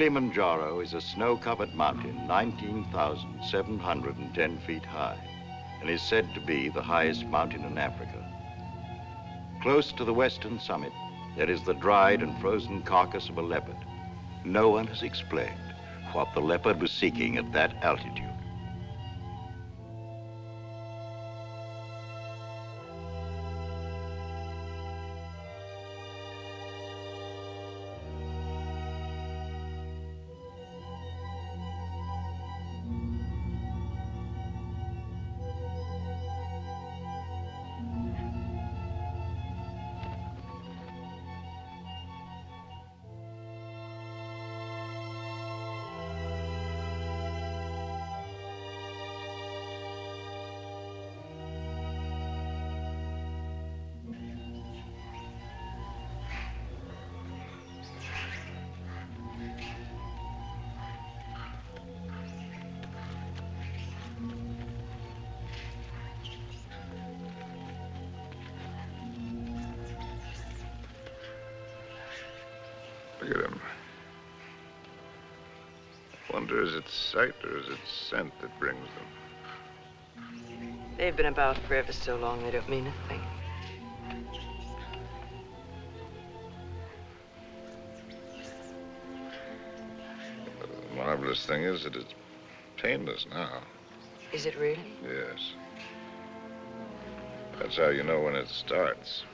Kilimanjaro is a snow-covered mountain 19,710 feet high and is said to be the highest mountain in Africa. Close to the western summit, there is the dried and frozen carcass of a leopard. No one has explained what the leopard was seeking at that altitude. Look at him. I wonder, is it sight or is it scent that brings them? They've been about for ever so long, they don't mean a thing. The marvelous thing is that it's painless now. Is it really? Yes. That's how you know when it starts.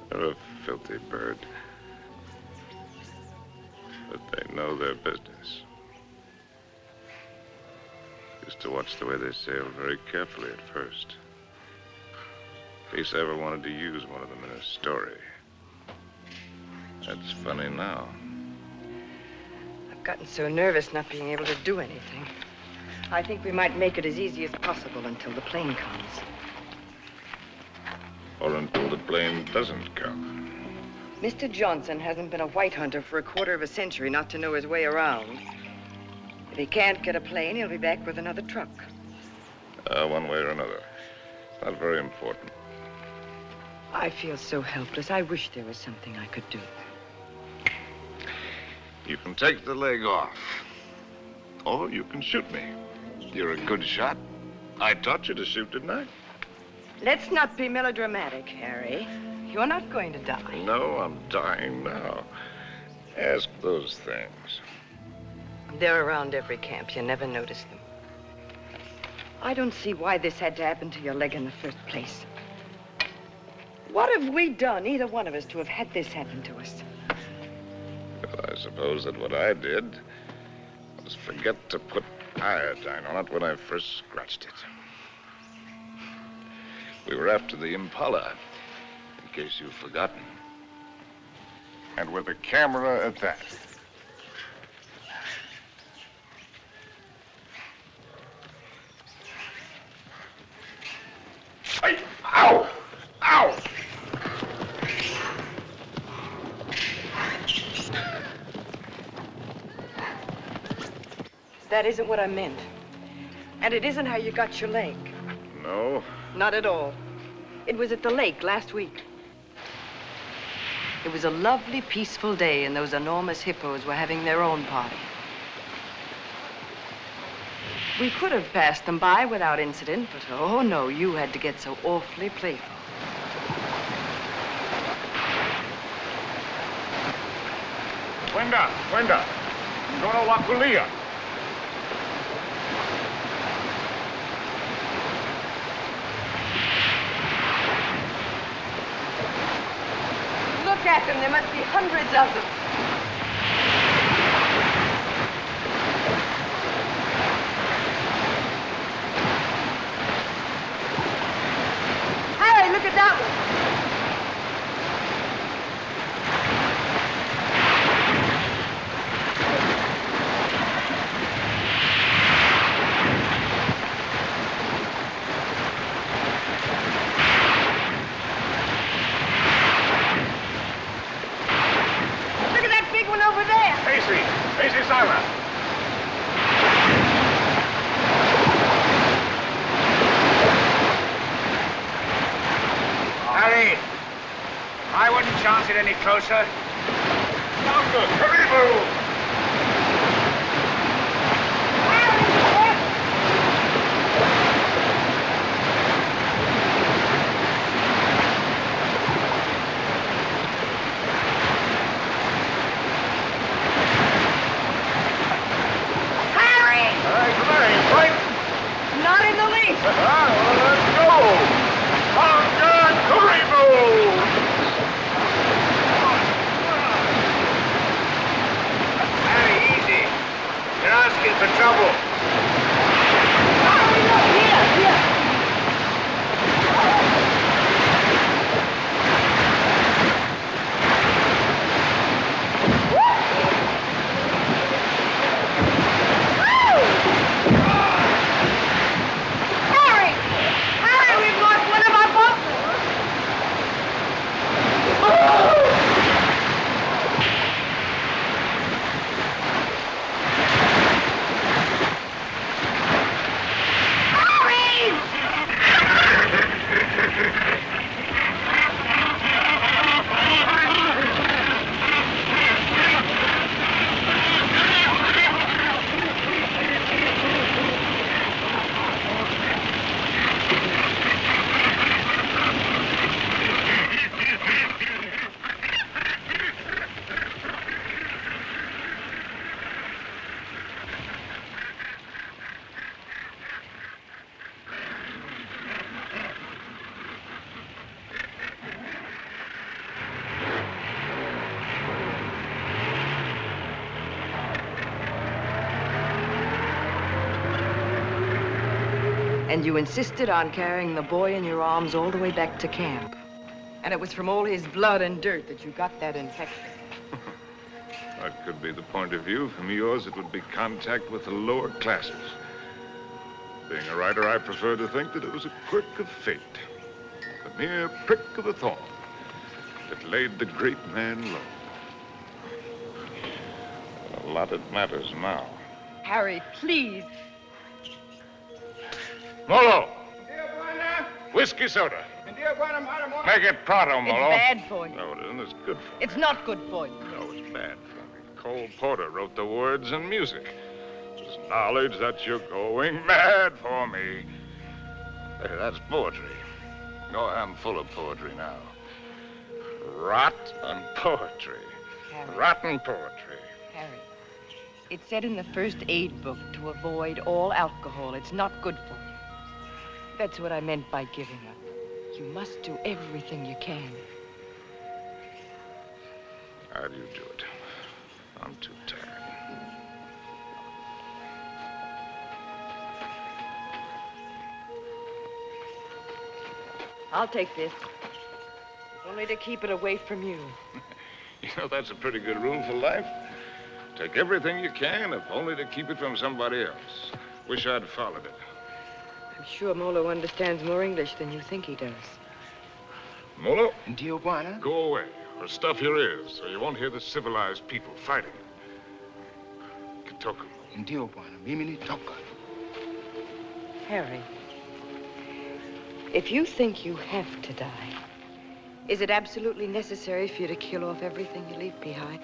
They're a filthy bird. But they know their business. Used to watch the way they sail very carefully at first. In case I ever wanted to use one of them in a story. That's funny now. I've gotten so nervous not being able to do anything. I think we might make it as easy as possible until the plane comes. Or until the plane doesn't come. Mr. Johnson hasn't been a white hunter for a quarter of a century not to know his way around. If he can't get a plane, he'll be back with another truck. One way or another. Not very important. I feel so helpless. I wish there was something I could do. You can take the leg off. Or you can shoot me. You're a good shot. I taught you to shoot, didn't I? Let's not be melodramatic, Harry. You're not going to die. No, I'm dying now. Ask those things. They're around every camp. You never notice them. I don't see why this had to happen to your leg in the first place. What have we done, either one of us, to have had this happen to us? Well, I suppose that what I did was forget to put iodine on it when I first scratched it. We were after the Impala, in case you've forgotten. And with a camera at that. Hey! Ow! Ow! That isn't what I meant. And it isn't how you got your leg. No? Not at all. It was at the lake last week. It was a lovely, peaceful day, and those enormous hippos were having their own party. We could have passed them by without incident, but oh no, you had to get so awfully playful. Cuenta. No la culia. Look at them. There must be hundreds of them. Harry, look at that one. closer. Longer! Hurry, move! Let's go! On guard, hurry, move! Very easy. You're asking for trouble. Here. And you insisted on carrying the boy in your arms all the way back to camp. And it was from all his blood and dirt that you got that infection. That could be the point of view. From yours, it would be contact with the lower classes. Being a writer, I prefer to think that it was a quirk of fate. A mere prick of a thorn that laid the great man low. A lot it matters now. Harry, please. Molo! Whiskey soda. Make it pronto, Molo. It's bad for you. No, it isn't. It's good for me. It's not good for you. No, it's bad for me. Cole Porter wrote the words and music. There's knowledge that you're going mad for me. Hey, that's poetry. Oh, I'm full of poetry now. Rotten poetry. Harry. Rotten poetry. Harry, it said in the first aid book to avoid all alcohol. It's not good for you. That's what I meant by giving up. You must do everything you can. How do you do it? I'm too tired. I'll take this. Only to keep it away from you. You know, that's a pretty good rule for life. Take everything you can, if only to keep it from somebody else. Wish I'd followed it. I'm sure Molo understands more English than you think he does. Molo, Tijuana? go away, or stuff your ears, so you won't hear the civilized people fighting. Kitoku. Tijuana, mimi toka. Harry, if you think you have to die, is it absolutely necessary for you to kill off everything you leave behind?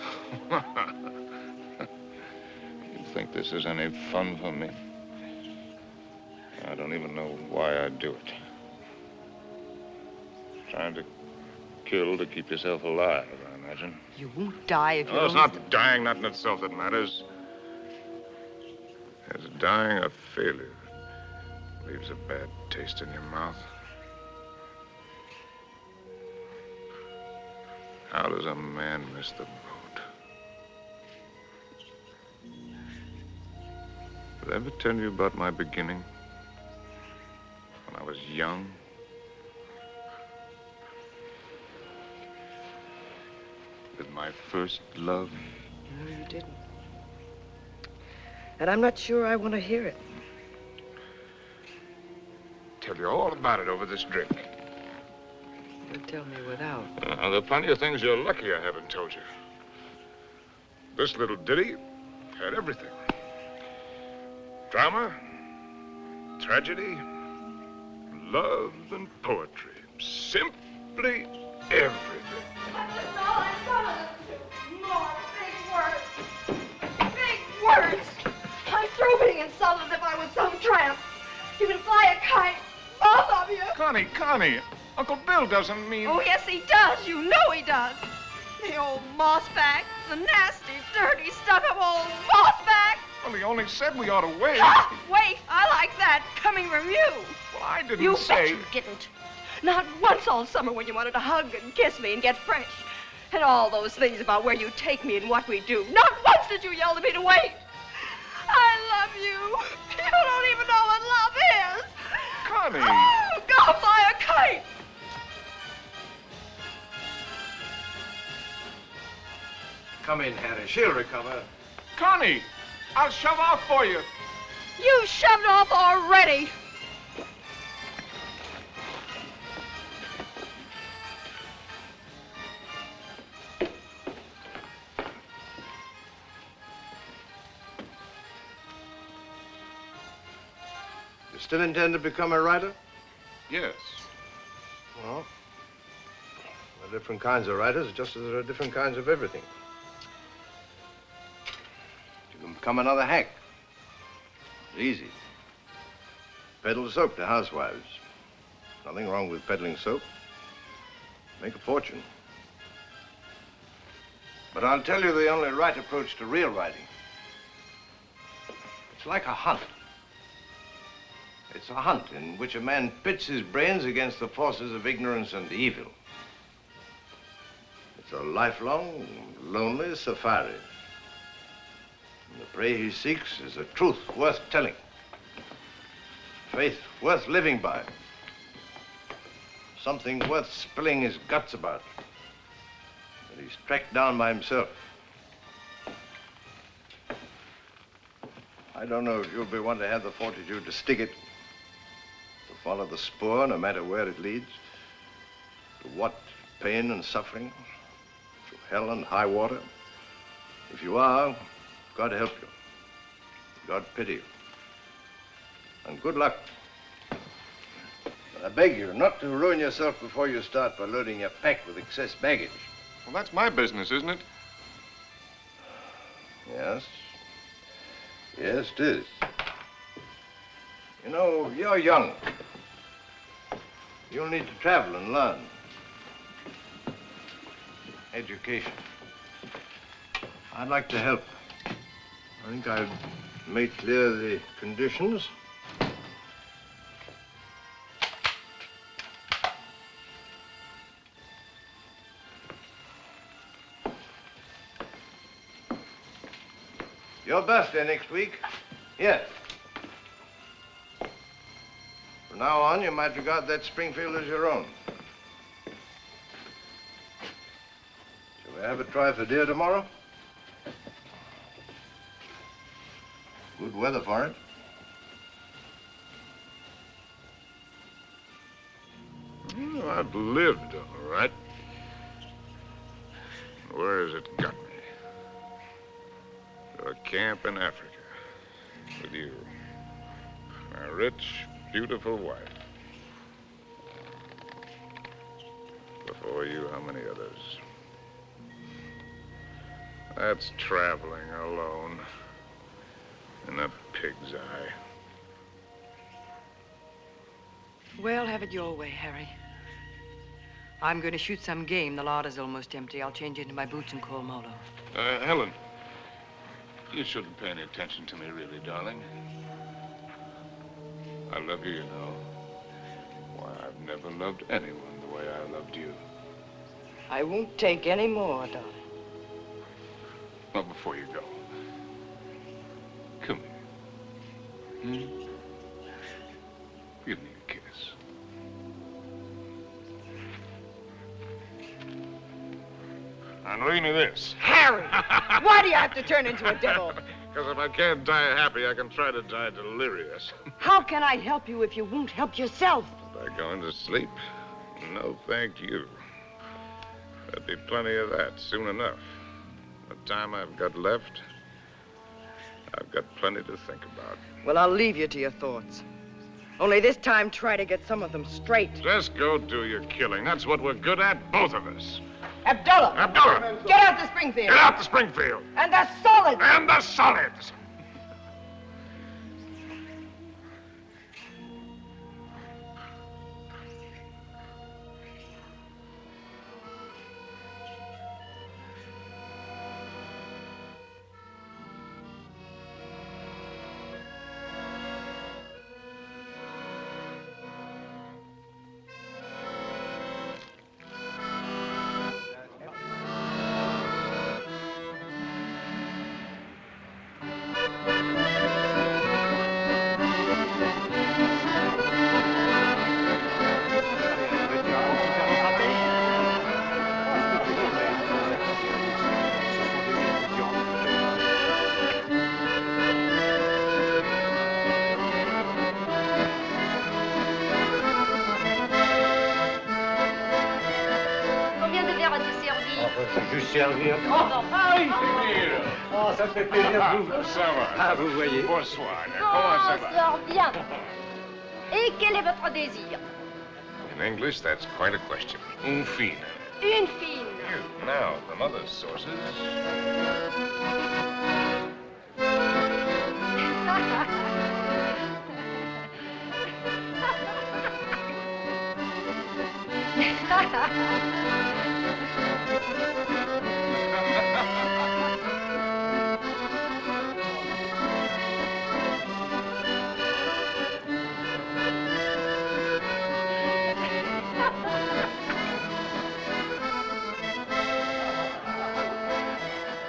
You think this is any fun for me? I don't even know why I do it. Trying to kill to keep yourself alive, I imagine. You won't die if you No, it's don't... not dying, not in itself that matters. It's dying a failure. Leaves a bad taste in your mouth. How does a man miss the boat? Did I ever tell you about my beginning? When I was young? With my first love? No, you didn't. And I'm not sure I want to hear it. Tell you all about it over this drink. You'll tell me without. There are plenty of things you're lucky I haven't told you. This little ditty had everything. Drama, tragedy, love, and poetry. Simply everything. That's all I want to do. More big words. Big words. I'm through being insulted as if I was some tramp. You can fly a kite, both of you. Connie, Uncle Bill doesn't mean... Oh, yes, he does. You know he does. The old mossback, the nasty, dirty, stuck-up old mossback. Well, he only said we ought to wait. Ah, wait, I like that, coming from you. Well, I didn't You say... bet you didn't. Not once all summer when you wanted to hug and kiss me and get fresh. And all those things about where you take me and what we do. Not once did you yell to me to wait. I love you. You don't even know what love is. Connie. Oh, go fly a kite. Come in, Harry. She'll recover. Connie, I'll shove off for you. You shoved off already. You still intend to become a writer? Yes. Well, there are different kinds of writers, just as there are different kinds of everything. You can become another hack. It's easy. Peddle soap to housewives. Nothing wrong with peddling soap. Make a fortune. But I'll tell you the only right approach to real writing. It's like a hunt. It's a hunt in which a man pits his brains against the forces of ignorance and evil. It's a lifelong, lonely safari. And the prey he seeks is a truth worth telling. Faith worth living by. Something worth spilling his guts about. That he's tracked down by himself. I don't know if you'll be one to have the fortitude to stick it. To follow the spoor, no matter where it leads. To what pain and suffering. To hell and high water. If you are, God help you. God pity you. And good luck. But I beg you not to ruin yourself before you start by loading your pack with excess baggage. Well, that's my business, isn't it? Yes. Yes, it is. You know, you're young. You'll need to travel and learn. Education. I'd like to help. I think I've made clear the conditions. Your birthday next week. Here. From now on, you might regard that Springfield as your own. Shall we have a try for deer tomorrow? Good weather for it. Well, I've lived all right. Where has it got me? To a camp in Africa with you. My rich, beautiful wife. Before you, how many others? That's traveling alone in a pig's eye. Well, have it your way, Harry. I'm going to shoot some game. The larder's almost empty. I'll change into my boots and call Molo. Helen, you shouldn't pay any attention to me, really, darling. I love you, you know. Why, I've never loved anyone the way I loved you. I won't take any more, darling. Well, before you go, come here. Give me a kiss. And read me this. Harry! Why do you have to turn into a devil? Because if I can't die happy, I can try to die delirious. How can I help you if you won't help yourself? By going to sleep? No, thank you. There'll be plenty of that soon enough. The time I've got left, I've got plenty to think about. Well, I'll leave you to your thoughts. Only this time, try to get some of them straight. Just go do your killing. That's what we're good at, both of us. Abdullah! Abdullah! Get out to Springfield! Get out to Springfield! And the solids! And the solids! Servir. Oh, ça me fait plaisir de vous. Ça va. Ah, vous voyez. Bonsoir. Comment ça va? Sors bien. Et quel est votre désir? In English, that's quite a question. Une fine. Une fine. Now, from other sources...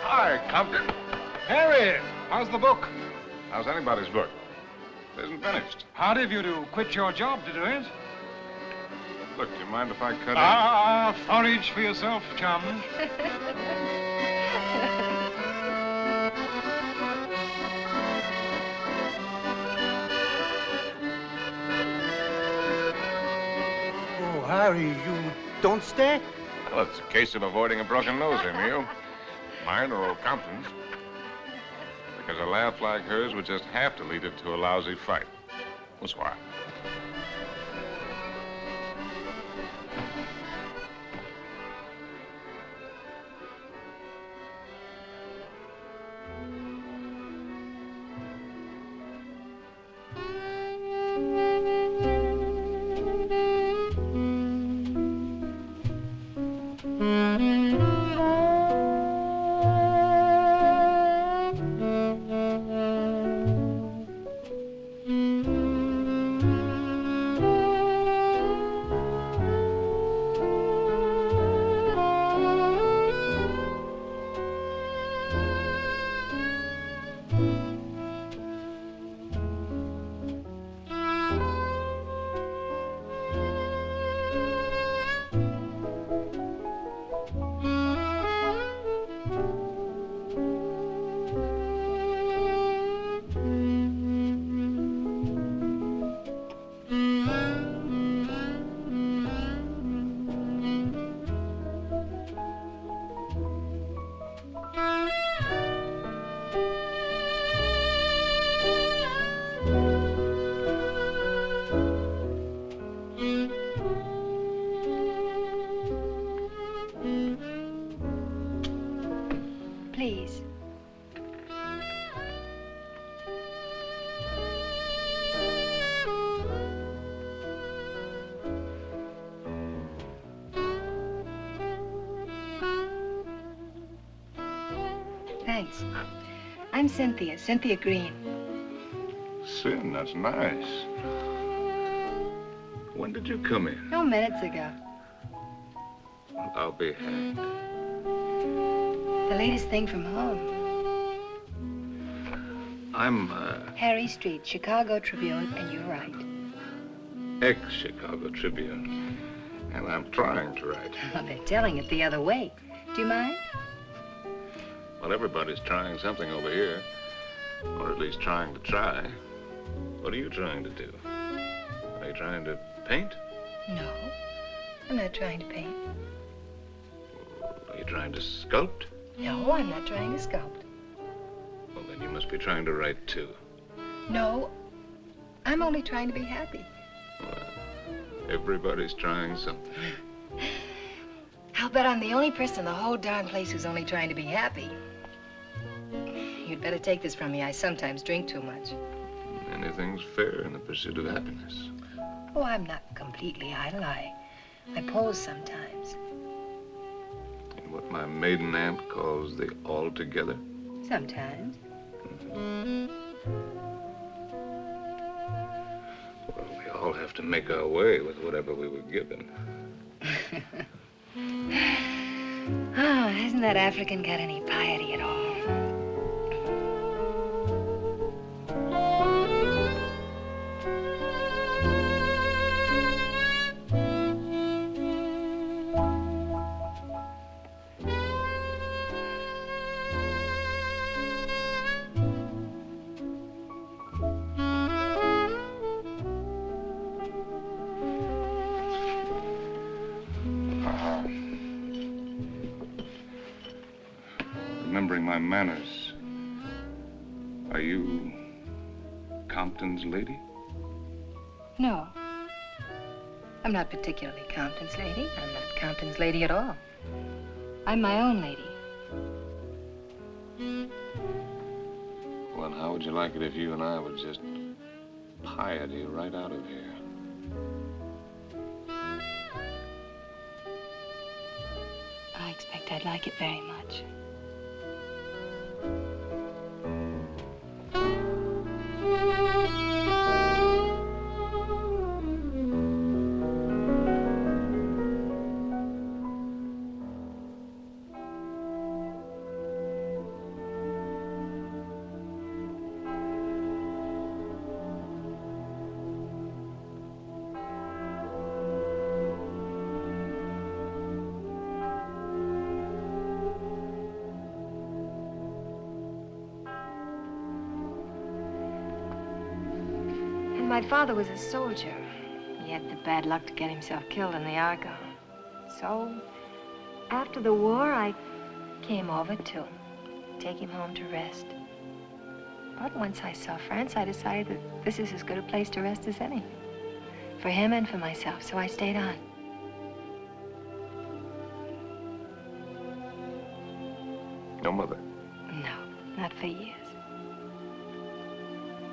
Hi, Compton. Harry, how's the book? How's anybody's book? It isn't finished. Hard of you to quit your job to do it. Look, do you mind if I cut Forage for yourself, chum. Oh, Harry, you don't stay? Well, it's a case of avoiding a broken nose, Emile. Mine or Compton's. Because a laugh like hers would just have to lead it to a lousy fight. Bonsoir. Please. Thanks. I'm Cynthia Green. Sin, that's nice. When did you come in? No, minutes ago. Well, I'll be hanged. The latest thing from home. I'm, Harry Street, Chicago Tribune, and you're right. ex-Chicago Tribune. And I'm trying to write. Well, they're telling it the other way. Do you mind? Well, everybody's trying something over here. Or at least trying to try. What are you trying to do? Are you trying to paint? No, I'm not trying to paint. Are you trying to sculpt? No, I'm not trying to sculpt. Well, then you must be trying to write, too. No, I'm only trying to be happy. Well, everybody's trying something. I'll bet I'm the only person in the whole darn place who's only trying to be happy. You'd better take this from me. I sometimes drink too much. Anything's fair in the pursuit of happiness. Oh, I'm not completely idle. I pose sometimes. In what my maiden aunt calls the altogether. Sometimes. Well, we all have to make our way with whatever we were given. Oh, hasn't that African got any piety at all? Remembering my manners, are you Compton's lady? No. I'm not particularly Compton's lady. I'm not Compton's lady at all. I'm my own lady. Well, and how would you like it if you and I would just piety right out of here? I expect I'd like it very much. My father was a soldier. He had the bad luck to get himself killed in the Argonne. So, after the war, I came over to take him home to rest. But once I saw France, I decided that this is as good a place to rest as any. For him and for myself, so I stayed on. No mother? No, not for years.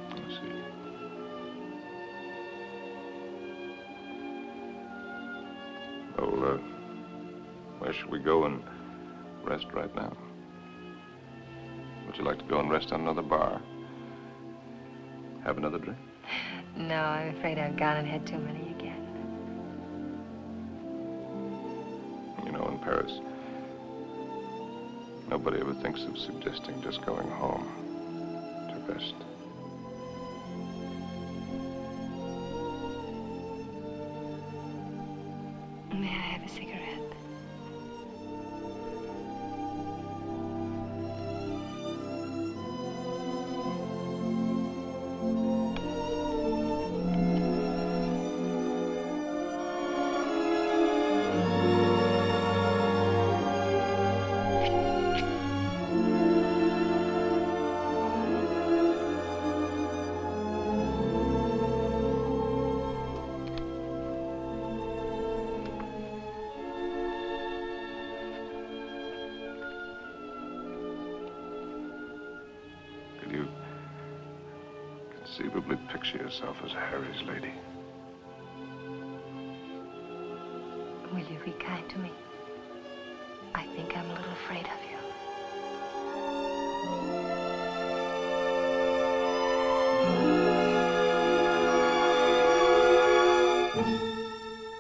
I see. Well, where should we go and rest right now? Would you like to go and rest on another bar? Have another drink? No, I'm afraid I've gone and had too many again. You know, in Paris, nobody ever thinks of suggesting just going home to rest. May I have a cigarette? Conceivably picture yourself as Harry's lady. Will you be kind to me? I think I'm a little afraid of you.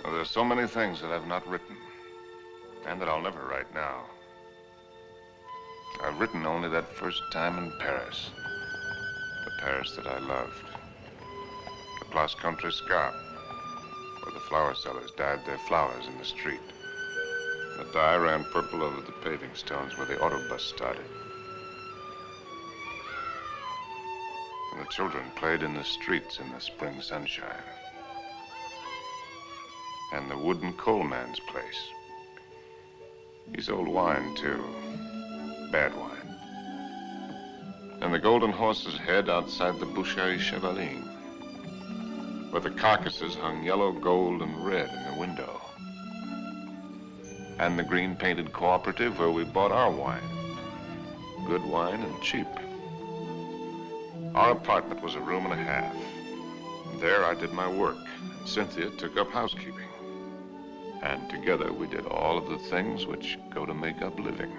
Well, there's so many things that I've not written, and that I'll never write now. I've written only that first time in Paris. The Paris that I loved. The Place Contrescarpe, where the flower sellers dyed their flowers in the street. The dye ran purple over the paving stones where the autobus started. And the children played in the streets in the spring sunshine. And the wooden coalman's place. He sold wine, too. Bad wine. And the Golden Horse's head outside the Boucherie Chevaline. where the carcasses hung yellow, gold, and red in the window. And the green-painted cooperative where we bought our wine. Good wine and cheap. Our apartment was a room and a half. There I did my work, and Cynthia took up housekeeping. And together we did all of the things which go to make up living.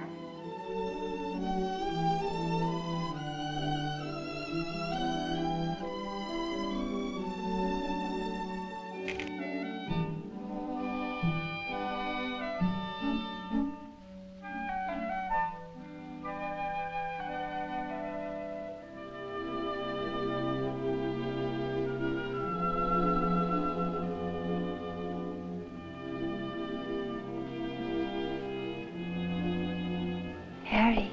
Harry.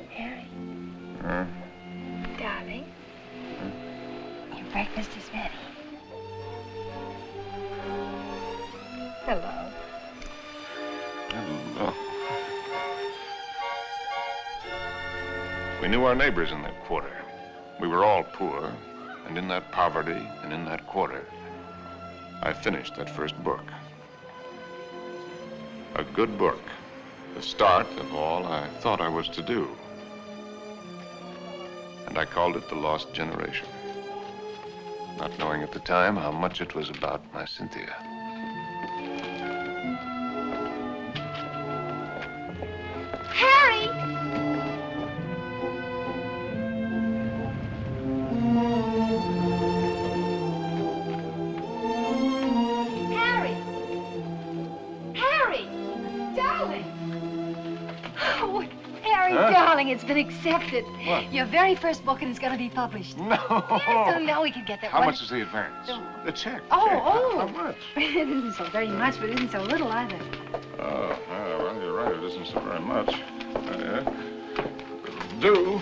Harry. Darling. Your breakfast is ready. Hello. Hello. We knew our neighbors in that quarter. We were all poor, and in that poverty and in that quarter, I finished that first book. A good book, the start of all I thought I was to do. And I called it The Lost Generation, not knowing at the time how much it was about my Cynthia. Harry! Darling, it's been accepted. What? Your very first book, and it's going to be published. No! Yes, so now we can get that How one. much is the advance? No. The check. Oh, check. oh. How much? It isn't so very much, but it isn't so little either. Oh, well, you're right. It isn't so very much. Do.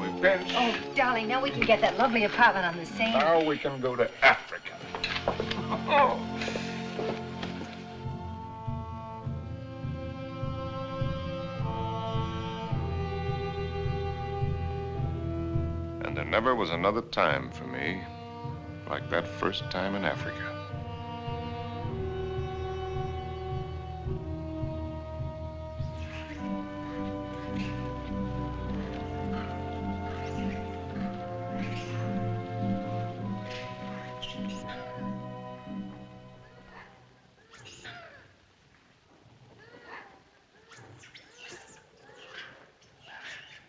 We pinch. Oh, darling, now we can get that lovely apartment on the Seine. Now we can go to Africa. Oh. And there never was another time for me like that first time in Africa.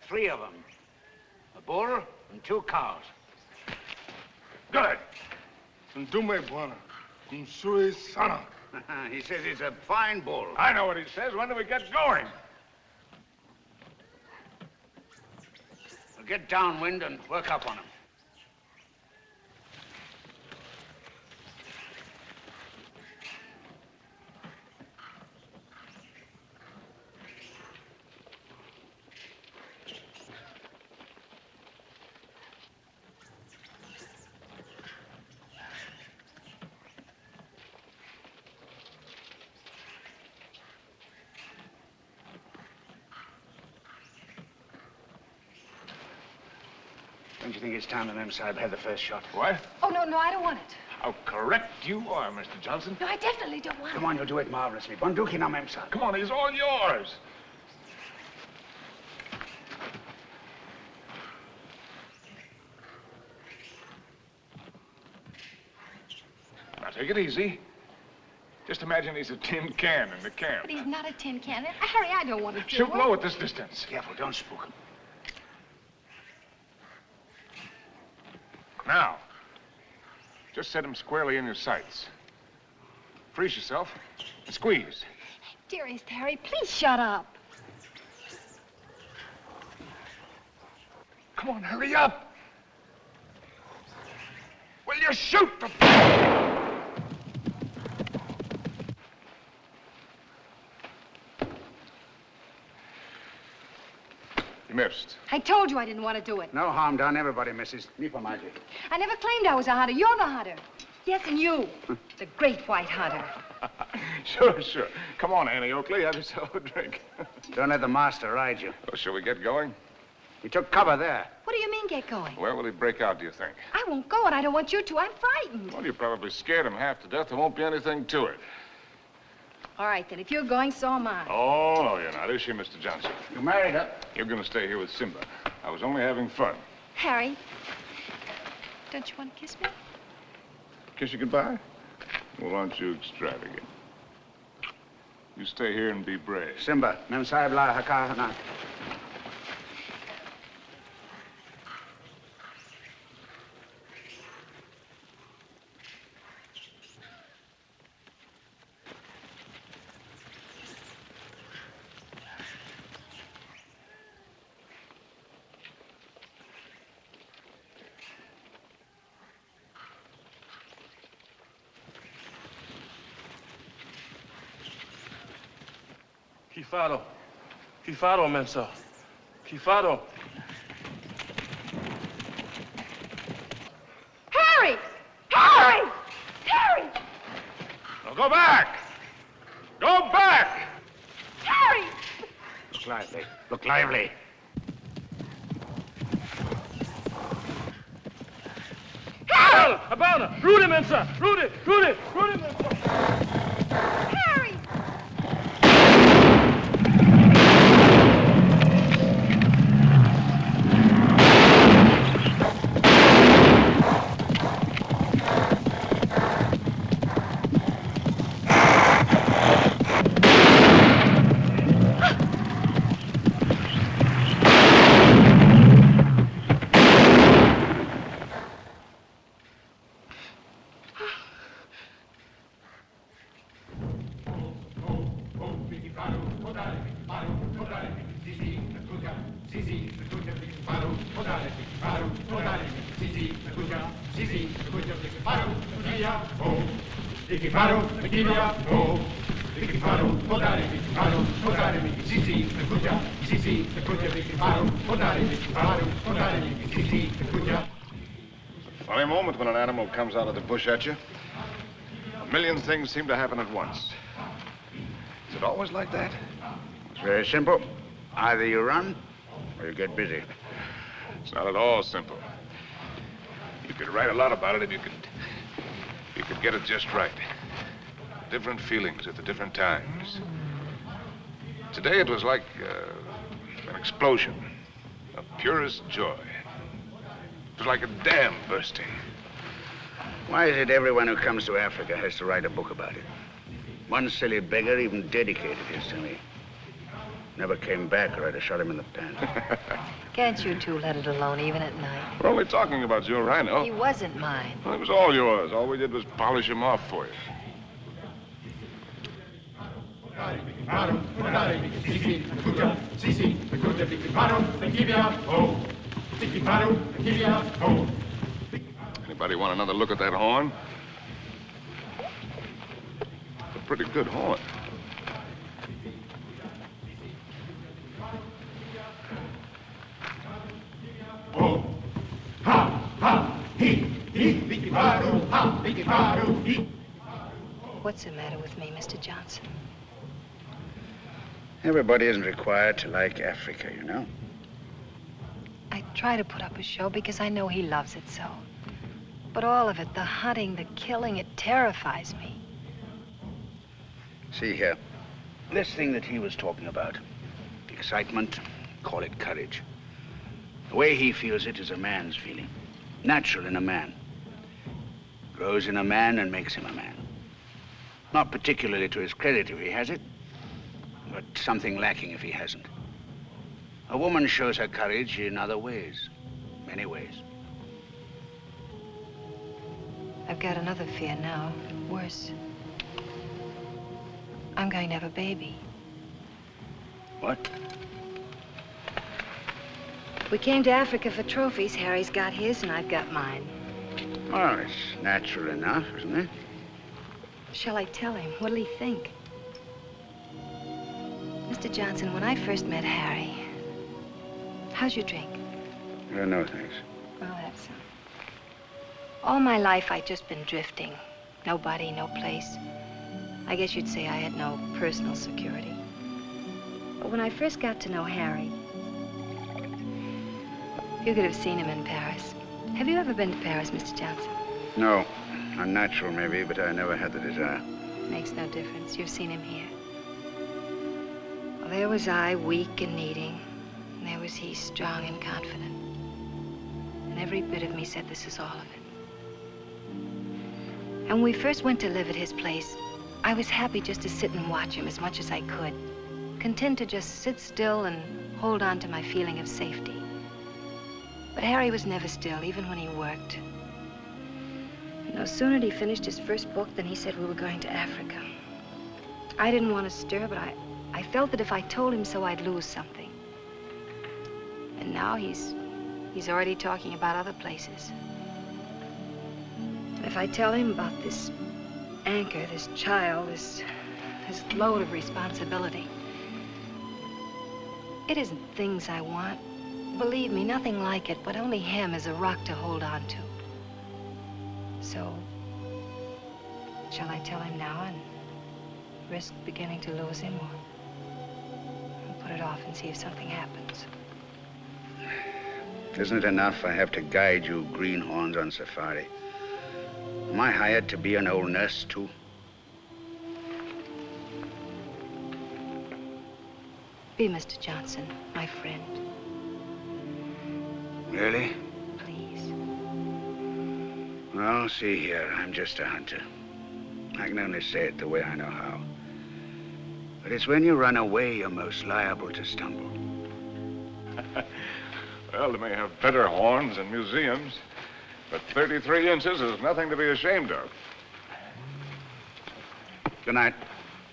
Three of them. A bull and 2 cows. Good. Ndume bwana, kumsui sana. He says he's a fine bull. I know what he says. When do we get going? We'll get downwind and work up on him. Don't you think it's time the Mem Sahib had the first shot? What? Oh, no, I don't want it. How correct you are, Mr. Johnson. No, I definitely don't want Come on, you'll do it marvelously. Bunduki now, Mem Sahib. Come on, he's all yours. Now, take it easy. Just imagine he's a tin can in the camp. But he's not a tin can. Harry, I don't want to do Shoot it. low at this distance. Careful, don't spook him. Now, just set him squarely in your sights. Freeze yourself and squeeze. Dearest Harry, please shut up. Come on, hurry up. Will you shoot the... You missed. I told you I didn't want to do it. No harm done. Everybody misses. Me for magic. I never claimed I was a hunter. You're the hunter. Yes, and you, the great white hunter. Sure. Come on, Annie Oakley. Have yourself a drink. Don't let the master ride you. Well, shall we get going? He took cover there. What do you mean, get going? Where will he break out, do you think? I won't go, and I don't want you to. I'm frightened. Well, you probably scared him half to death. There won't be anything to it. All right, then. If you're going, so am I. Oh, no, you're not. Is she, Mr. Johnson? You married her. You're going to stay here with Simba. I was only having fun. Harry, don't you want to kiss me? Kiss you goodbye? Well, aren't you extravagant? You stay here and be brave. Simba, mem sahib la haka na. Kifado. Kifado, Mensa. Kifado. Harry! Harry! Harry! Now go back! Go back! Harry! Look lively. Look lively. Harry! Abana! Rudy, Mensa! Rudy! Rudy! Rudy, Mensa! Harry! Funny moment when an animal comes out of the bush at you. A million things seem to happen at once. Is it always like that? It's very simple. Either you run or you get busy. It's not at all simple. You could write a lot about it if you could get it just right. Different feelings at the different times. Today it was like an explosion of purest joy. It was like a dam bursting. Why is it everyone who comes to Africa has to write a book about it? One silly beggar even dedicated his to me. Never came back or I'd have shot him in the pants. Can't you two let it alone, even at night? We're only talking about your rhino. He wasn't mine. Well, it was all yours. All we did was polish him off for you. Anybody want another look at that horn? It's a pretty good horn. What's the matter with me, Mr. Johnson? Everybody isn't required to like Africa, you know. I try to put up a show because I know he loves it so. But all of it, the hunting, the killing, it terrifies me. See here, this thing that he was talking about, the excitement, call it courage. The way he feels it is a man's feeling, natural in a man. Grows in a man and makes him a man. Not particularly to his credit if he has it, but something lacking if he hasn't. A woman shows her courage in other ways, many ways. I've got another fear now, worse. I'm going to have a baby. What? We came to Africa for trophies. Harry's got his and I've got mine. Well, it's natural enough, isn't it? Shall I tell him? What'll he think? Mr. Johnson, when I first met Harry, how's your drink? No, thanks. Well, that's some. All my life, I'd just been drifting. Nobody, no place. I guess you'd say I had no personal security. But when I first got to know Harry, You could have seen him in Paris. Have you ever been to Paris, Mr. Johnson? No. Unnatural, maybe, but I never had the desire. Makes no difference. You've seen him here. Well, there was I, weak and needing. And there was he, strong and confident. And every bit of me said this is all of it. And when we first went to live at his place, I was happy just to sit and watch him as much as I could. Content to just sit still and hold on to my feeling of safety. But Harry was never still, even when he worked. No sooner had he finished his first book than he said we were going to Africa. I didn't want to stir, but I felt that if I told him so, I'd lose something. And now he's already talking about other places. And if I tell him about this anchor, this child, this load of responsibility, it isn't things I want. Believe me, nothing like it, but only him as a rock to hold on to. So, shall I tell him now and risk beginning to lose him, or put it off and see if something happens? Isn't it enough I have to guide you greenhorns on safari? Am I hired to be an old nurse, too? Be Mr. Johnson, my friend. Really? Please. Well, see here, I'm just a hunter. I can only say it the way I know how. But it's when you run away you're most liable to stumble. Well, they may have better horns in museums, but 33 inches is nothing to be ashamed of. Good night.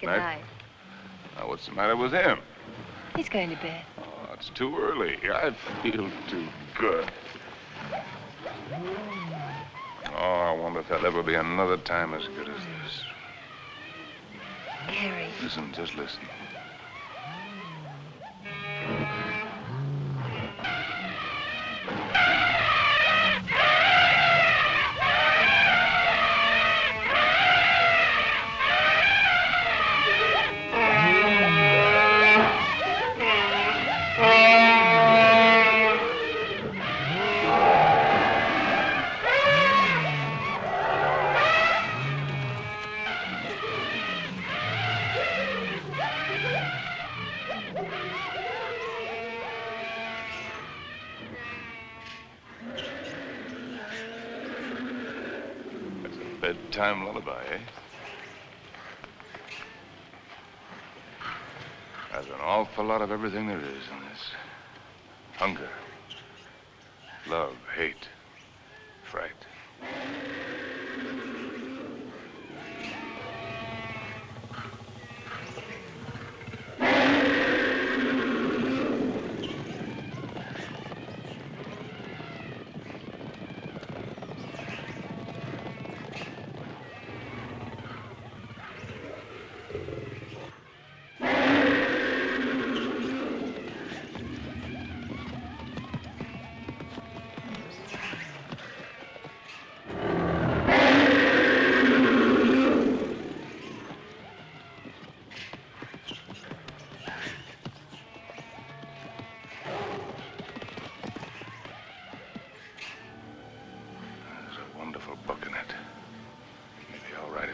Good night. Now, what's the matter with him? He's going to bed. Oh, it's too early. I feel too good. Oh, I wonder if there'll ever be another time as good as this. Harry. Listen, just listen. Bedtime lullaby, eh? There's an awful lot of everything there is in this. Hunger, love, hate, fright.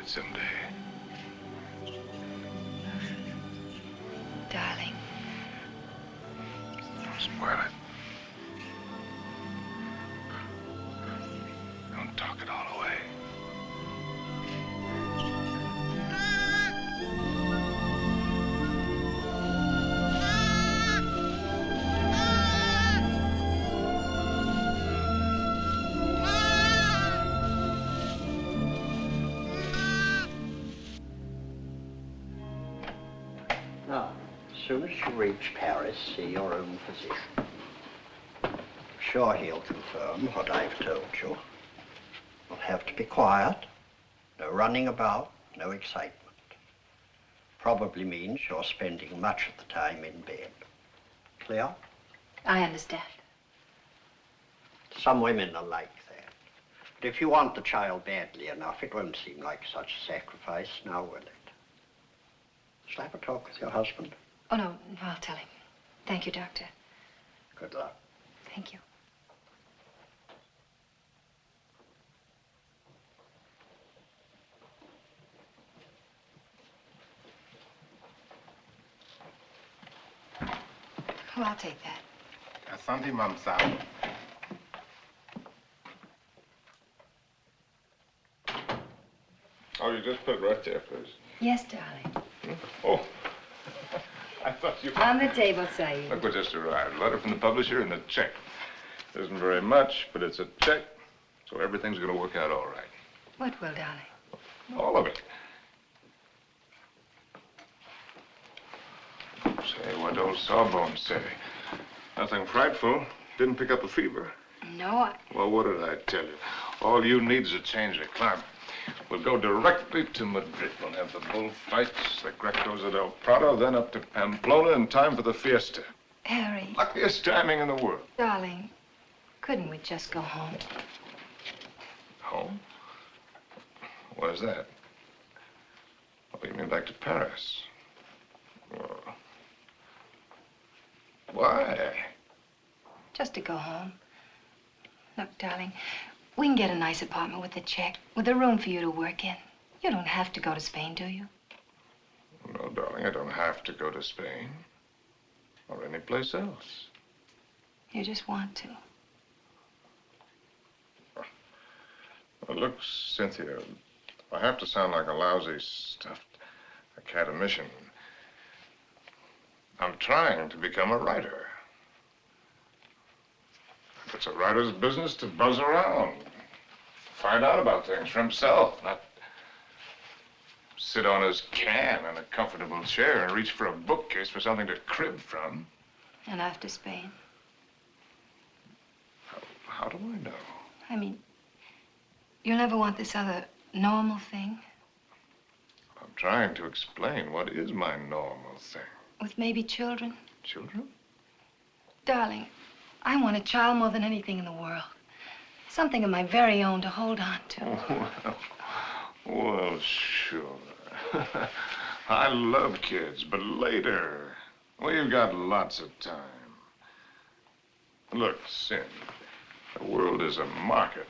Someday. Darling. Don't spoil it. Don't talk it all away. As soon as you reach Paris, see your own physician. Sure he'll confirm what I've told you. You'll have to be quiet, no running about, no excitement. Probably means you're spending much of the time in bed. Clear? I understand. Some women are like that. But if you want the child badly enough, it won't seem like such a sacrifice, now will it? Shall I have a talk with your husband? Oh, no, I'll tell him. Thank you, Doctor. Good luck. Thank you. Oh, I'll take that. Asante, Mamsal. Oh, you just put it right there, please. Yes, darling. Oh, I thought you... On the table, Saeed. Look what just arrived. Letter from the publisher and a check. Isn't very much, but it's a check, so everything's going to work out all right. What will, darling? All of it. Say, what old Sawbones say? Nothing frightful. Didn't pick up a fever. No, Well, what did I tell you? All you need is a change of climate. We'll go directly to Madrid. We'll have the bullfights, the Grecos at El Prado, then up to Pamplona in time for the fiesta. Harry. Luckiest timing in the world. Darling, couldn't we just go home? Home? What is that? Oh, you mean back to Paris? Oh. Why? Just to go home. Look, darling, we can get a nice apartment with a check, with a room for you to work in. You don't have to go to Spain, do you? No, darling, I don't have to go to Spain. Or any place else. You just want to. Well, look, Cynthia, I have to sound like a lousy, stuffed academician. I'm trying to become a writer. It's a writer's business to buzz around, find out about things for himself, not sit on his can in a comfortable chair and reach for a bookcase for something to crib from. And after Spain? How do I know? I mean, you'll never want this other normal thing? I'm trying to explain what is my normal thing. With maybe children? Children? Darling, I want a child more than anything in the world. Something of my very own to hold on to. Well, sure. I love kids, but later. We've got lots of time. Look, Sin, the world is a market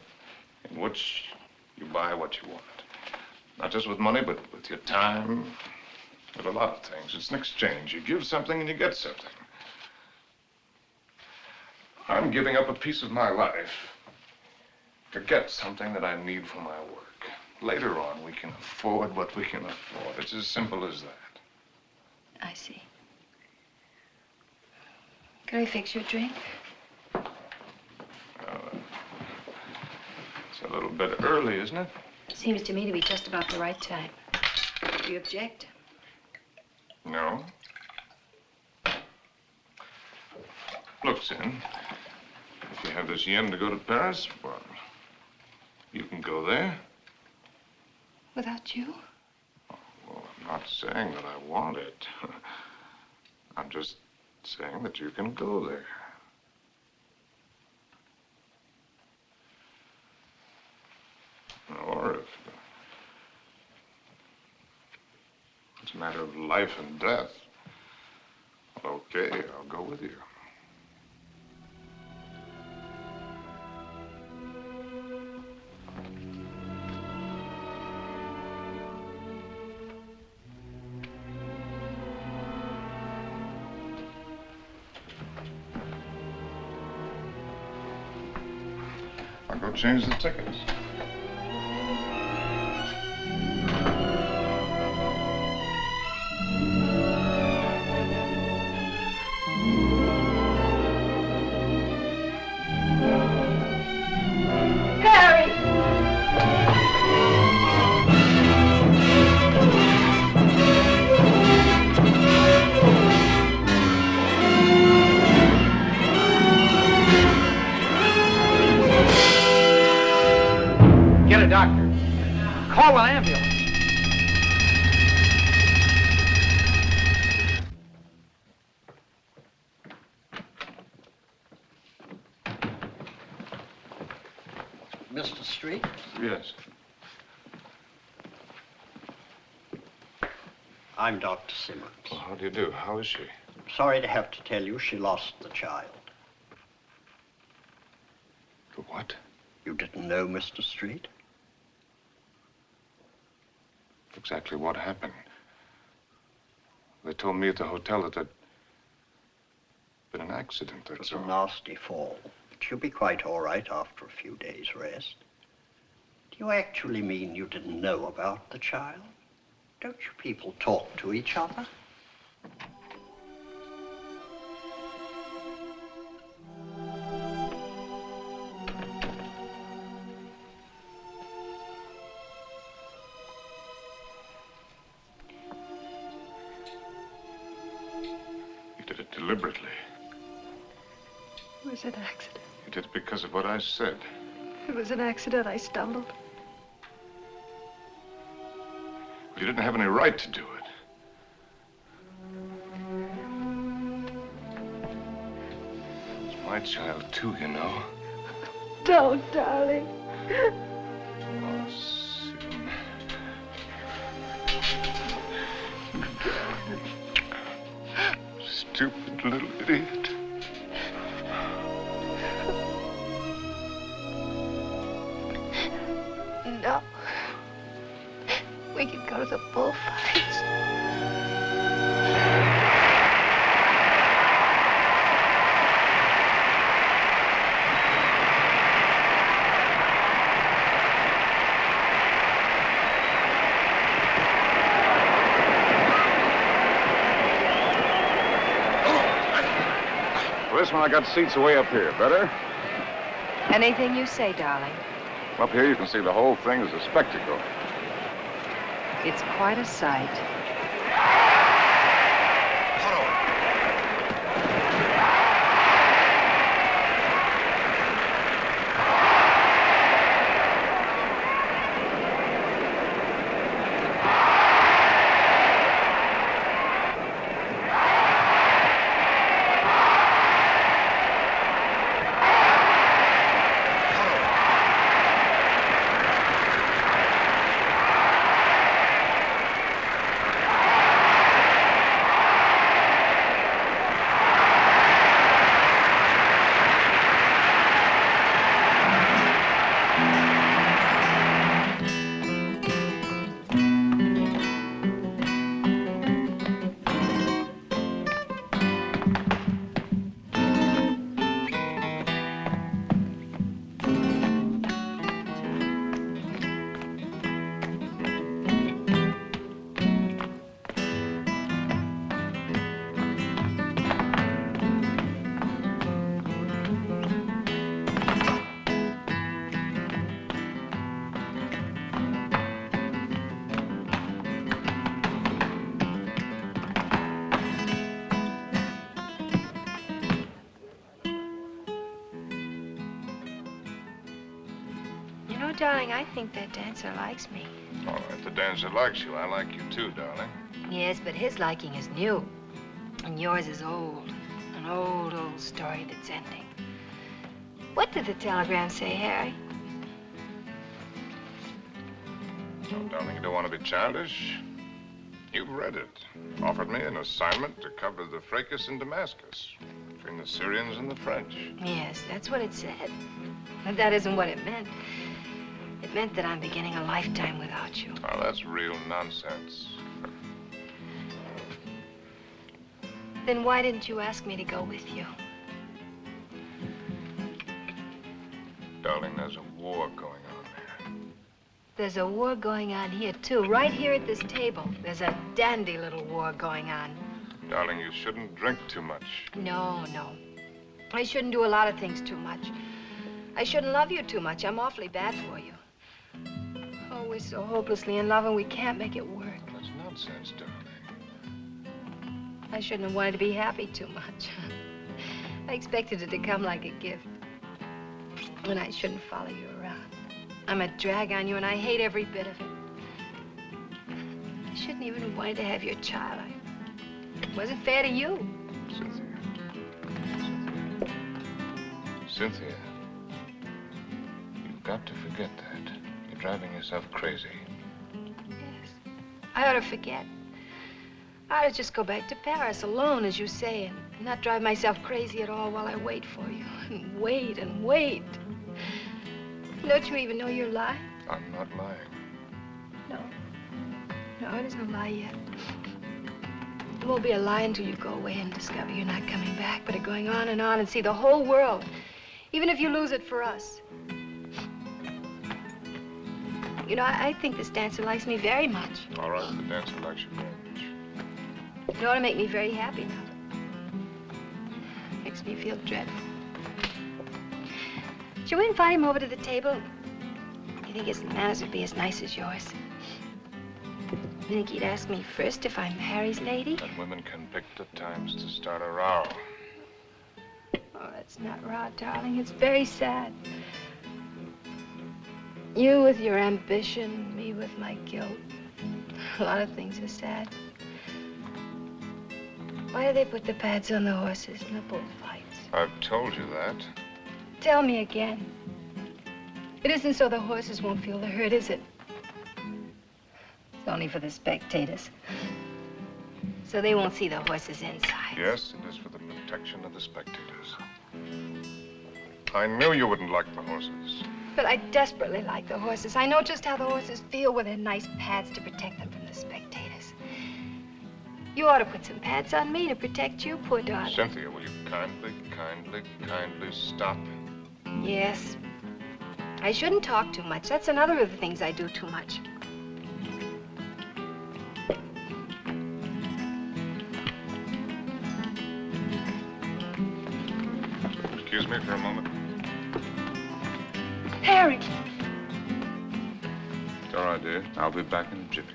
in which you buy what you want. Not just with money, but with your time, with a lot of things. It's an exchange. You give something and you get something. I'm giving up a piece of my life to get something that I need for my work. Later on, we can afford what we can afford. It's as simple as that. I see. Can I fix you a drink? It's a little bit early, isn't it? Seems to me to be just about the right time. Do you object? No. Look, Sin, if you have this yen to go to Paris, well, you can go there. Without you? Well, I'm not saying that I want it. I'm just saying that you can go there. Or if it's a matter of life and death, well, okay, I'll go with you. I'll go change the tickets. Get a doctor. Call an ambulance. Mr. Street? Yes. I'm Dr. Simmons. Well, how do you do? How is she? Sorry to have to tell you she lost the child. What? You didn't know, Mr. Street? Exactly what happened. They told me at the hotel that Been an accident, It was that's a all. nasty fall, but you'll be quite all right after a few days' rest. Do you actually mean you didn't know about the child? Don't you people talk to each other? You did it deliberately. It was an accident. You did it because of what I said. It was an accident. I stumbled. You didn't have any right to do it. It's my child, too, you know. Don't, darling. Oh, Sim. Stupid little idiot. No. We could go to the bullfights. For this one, I got seats way up here. Better? Anything you say, darling. Up here, you can see the whole thing as a spectacle. It's quite a sight. Darling, I think that dancer likes me. Oh, if the dancer likes you, I like you too, darling. Yes, but his liking is new. And yours is old. An old, old story that's ending. What did the telegram say, Harry? Oh, darling, you don't want to be childish? You've read it. Offered me an assignment to cover the fracas in Damascus between the Syrians and the French. Yes, that's what it said. But that isn't what it meant. It meant that I'm beginning a lifetime without you. Oh, that's real nonsense. Then why didn't you ask me to go with you? Darling, there's a war going on there. There's a war going on here, too. Right here at this table. There's a dandy little war going on. Darling, you shouldn't drink too much. No, no. I shouldn't do a lot of things too much. I shouldn't love you too much. I'm awfully bad for you. Oh, we're so hopelessly in love and we can't make it work. That's nonsense, darling. I shouldn't have wanted to be happy too much. I expected it to come like a gift. And I shouldn't follow you around. I'm a drag on you and I hate every bit of it. I shouldn't even have wanted to have your child. It wasn't fair to you. Cynthia. Cynthia. You've got to forget that. You're driving yourself crazy. Yes. I ought to forget. I ought to just go back to Paris alone, as you say, and not drive myself crazy at all while I wait for you. And wait and wait. Don't you even know you're lying? I'm not lying. No. No, it isn't a lie yet. It won't be a lie until you go away and discover you're not coming back, but are going on and see the whole world, even if you lose it for us. You know, I think this dancer likes me very much. All right, the dancer likes you very much. It ought to make me very happy now. Makes me feel dreadful. Shall we invite him over to the table? You think his manners would be as nice as yours? You think he'd ask me first if I'm Harry's lady? And women can pick the times to start a row. Oh, that's not raw, darling. It's very sad. You with your ambition, me with my guilt. A lot of things are sad. Why do they put the pads on the horses in the bullfights? I've told you that. Tell me again. It isn't so the horses won't feel the hurt, is it? It's only for the spectators. So they won't see the horses inside. Yes, it is for the protection of the spectators. I knew you wouldn't like the horses. But I desperately like the horses. I know just how the horses feel with their nice pads to protect them from the spectators. You ought to put some pads on me to protect you, poor darling. Cynthia, will you kindly stop? Yes. I shouldn't talk too much. That's another of the things I do too much. Excuse me for a moment. Harry! It's all right, dear. I'll be back in a jiffy.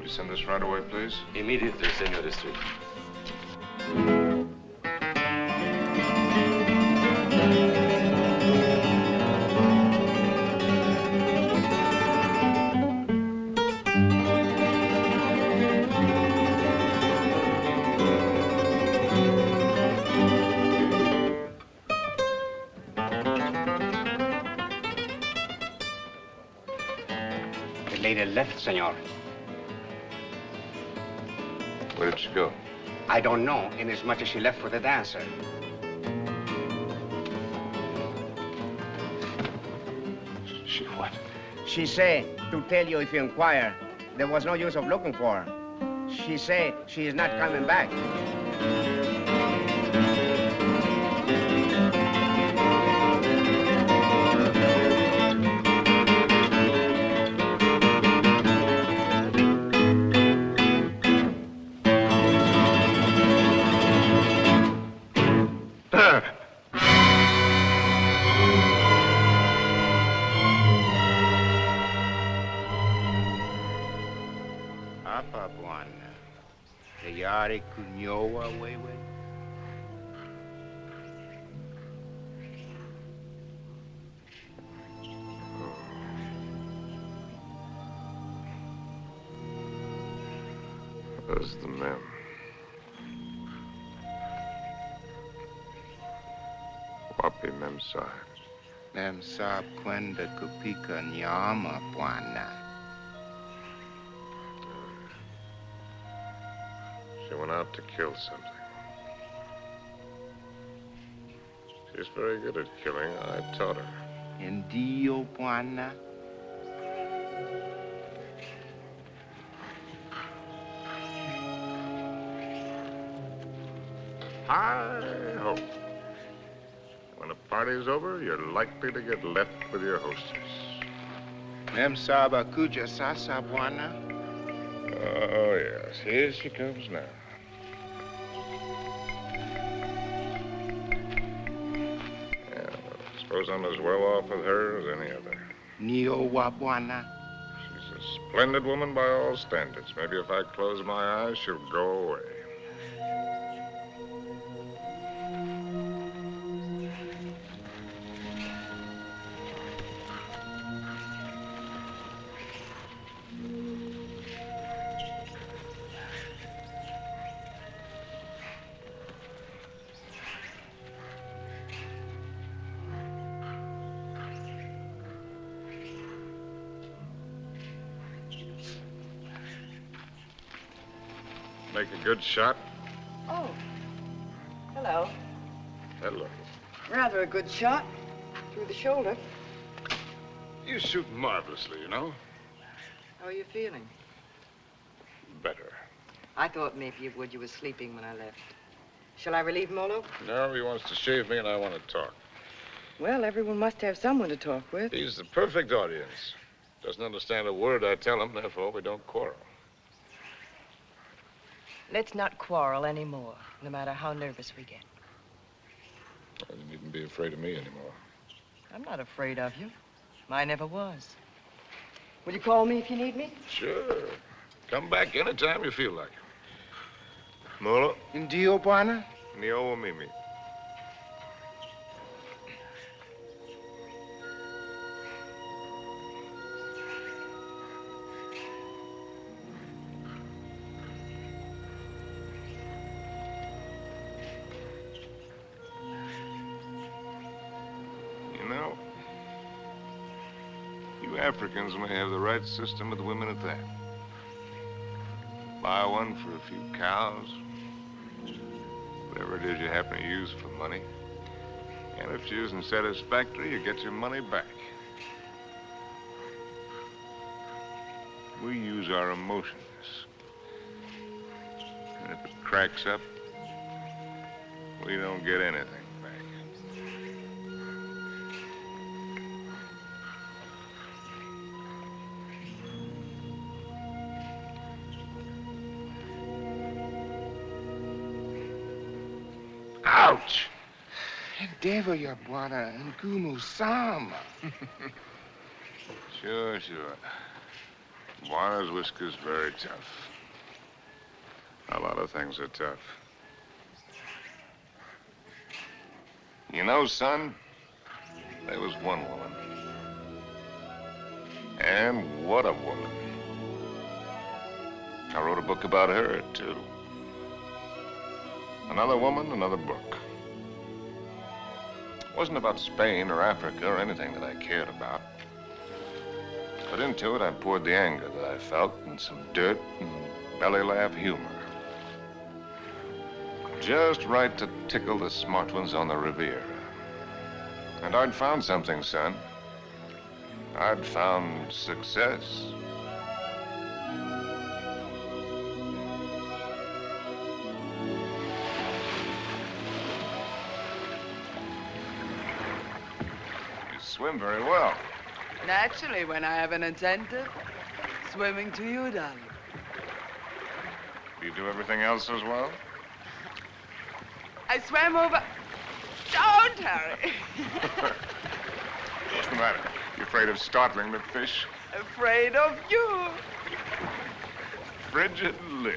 Send this right away, please. Immediately, Senor District. The lady left, senor. Where did she go? I don't know, inasmuch as she left for the dancer. She what? She say to tell you if you inquire. There was no use of looking for her. She say she is not coming back. There's the men. Wapi Memsahib. Memsahib kwenda kupika nyama, bwana. She went out to kill something. She's very good at killing. I taught her. Ndio, bwana. I hope. When the party's over, you're likely to get left with your hostess. Memsahib akuja sasa, bwana. Oh, yes. Here she comes now. Yeah, I suppose I'm as well off with her as any other. Nio wa, bwana. She's a splendid woman by all standards. Maybe if I close my eyes, she'll go away. Make a good shot? Oh. Hello. Hello. Rather a good shot. Through the shoulder. You shoot marvelously, you know. How are you feeling? Better. I thought maybe you would. You were sleeping when I left. Shall I relieve Molo? No, he wants to shave me and I want to talk. Well, everyone must have someone to talk with. He's the perfect audience. Doesn't understand a word I tell him, therefore we don't quarrel. Let's not quarrel anymore, no matter how nervous we get. You needn't be afraid of me anymore. I'm not afraid of you. I never was. Will you call me if you need me? Sure. Come back anytime you feel like it. Molo. Indio, Buana? Nio Mimi. You know, you Africans may have the right system with women at that. Buy one for a few cows, whatever it is you happen to use for money. And if she isn't satisfactory, you get your money back. We use our emotions. And if it cracks up, we don't get anything back. Ouch! Endeavor, ya Buana, and Gumu Sama. Sure. Buana's whisker's very tough. A lot of things are tough. You know, son, there was one woman. And what a woman. I wrote a book about her, too. Another woman, another book. It wasn't about Spain or Africa or anything that I cared about. But into it, I poured the anger that I felt and some dirt and belly laugh humor. Just right to tickle the smart ones on the Riviera. And I'd found something, son. I'd found success. You swim very well. Naturally, when I have an incentive. Swimming to you, darling. Do you do everything else as well? I swam over... Don't hurry. What's the matter? You afraid of startling the fish? Afraid of you. Frigid Liz.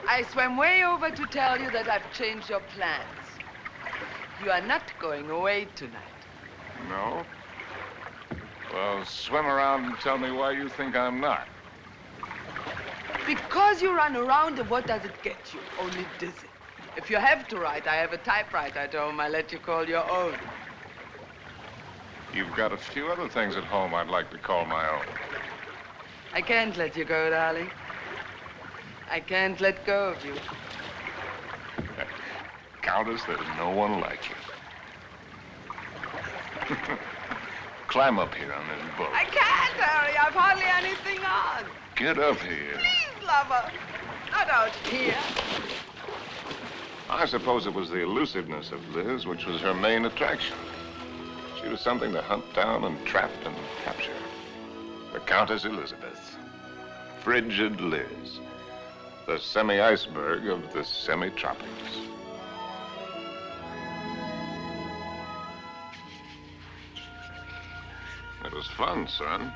I swam way over to tell you that I've changed your plans. You are not going away tonight. No? Well, swim around and tell me why you think I'm not. Because you run around, and what does it get you? Only dizzy. If you have to write, I have a typewriter at home. I let you call your own. You've got a few other things at home I'd like to call my own. I can't let you go, darling. I can't let go of you. Countess, there's no one like you. Climb up here on this boat. I can't, Harry. I've hardly anything on. Get up here. Please, lover. Not out here. I suppose it was the elusiveness of Liz which was her main attraction. She was something to hunt down and trap and capture. The Countess Elizabeth. Frigid Liz. The semi-iceberg of the semi-tropics. It was fun, son.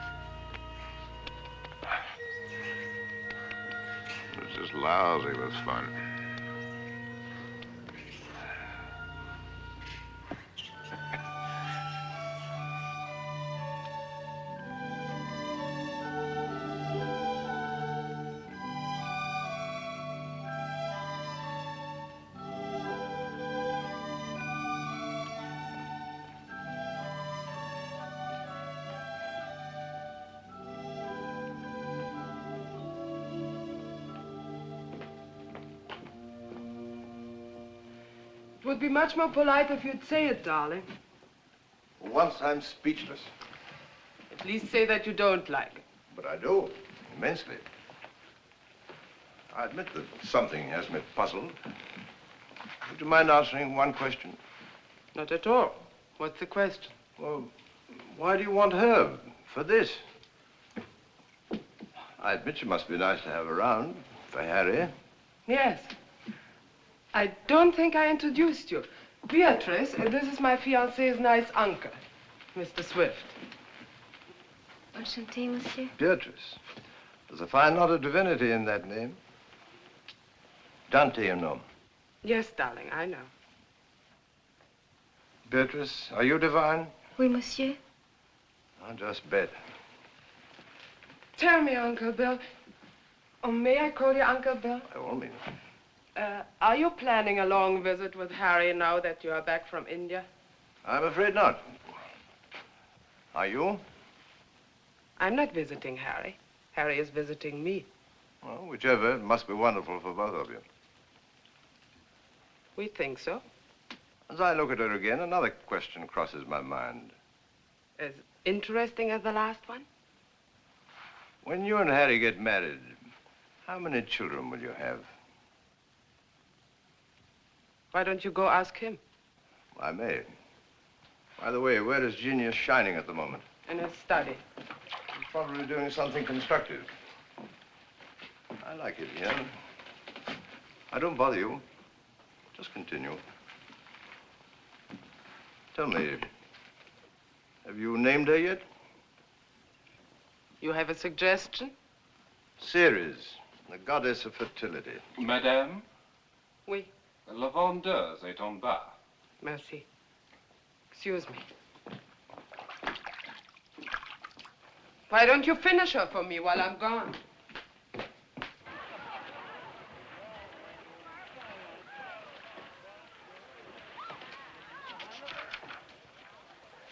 It was just lousy with fun. It would be much more polite if you'd say it, darling. For once, I'm speechless. At least say that you don't like it. But I do, immensely. I admit that something has me puzzled. Would you mind answering one question? Not at all. What's the question? Well, why do you want her for this? I admit she must be nice to have around for Harry. Yes. I don't think I introduced you. Beatrice, this is my fiancé's nice uncle, Mr. Swift. Enchanté, monsieur. Beatrice. There's a fine lot of divinity in that name. Dante, you know. Yes, darling, I know. Beatrice, are you divine? Oui, monsieur. I'll just bet. Tell me, Uncle Bill. Oh, may I call you Uncle Bill? By all means. Are you planning a long visit with Harry now that you are back from India? I'm afraid not. Are you? I'm not visiting Harry. Harry is visiting me. Well, whichever, it must be wonderful for both of you. We think so. As I look at her again, another question crosses my mind. As interesting as the last one? When you and Harry get married, how many children will you have? Why don't you go ask him? I may. By the way, where is Genius shining at the moment? In his study. He's probably doing something constructive. I like it here. I don't bother you. Just continue. Tell me, have you named her yet? You have a suggestion? Ceres, the goddess of fertility. Madame? Oui. La vendeuse est en bas. Merci. Excuse me. Why don't you finish her for me while I'm gone?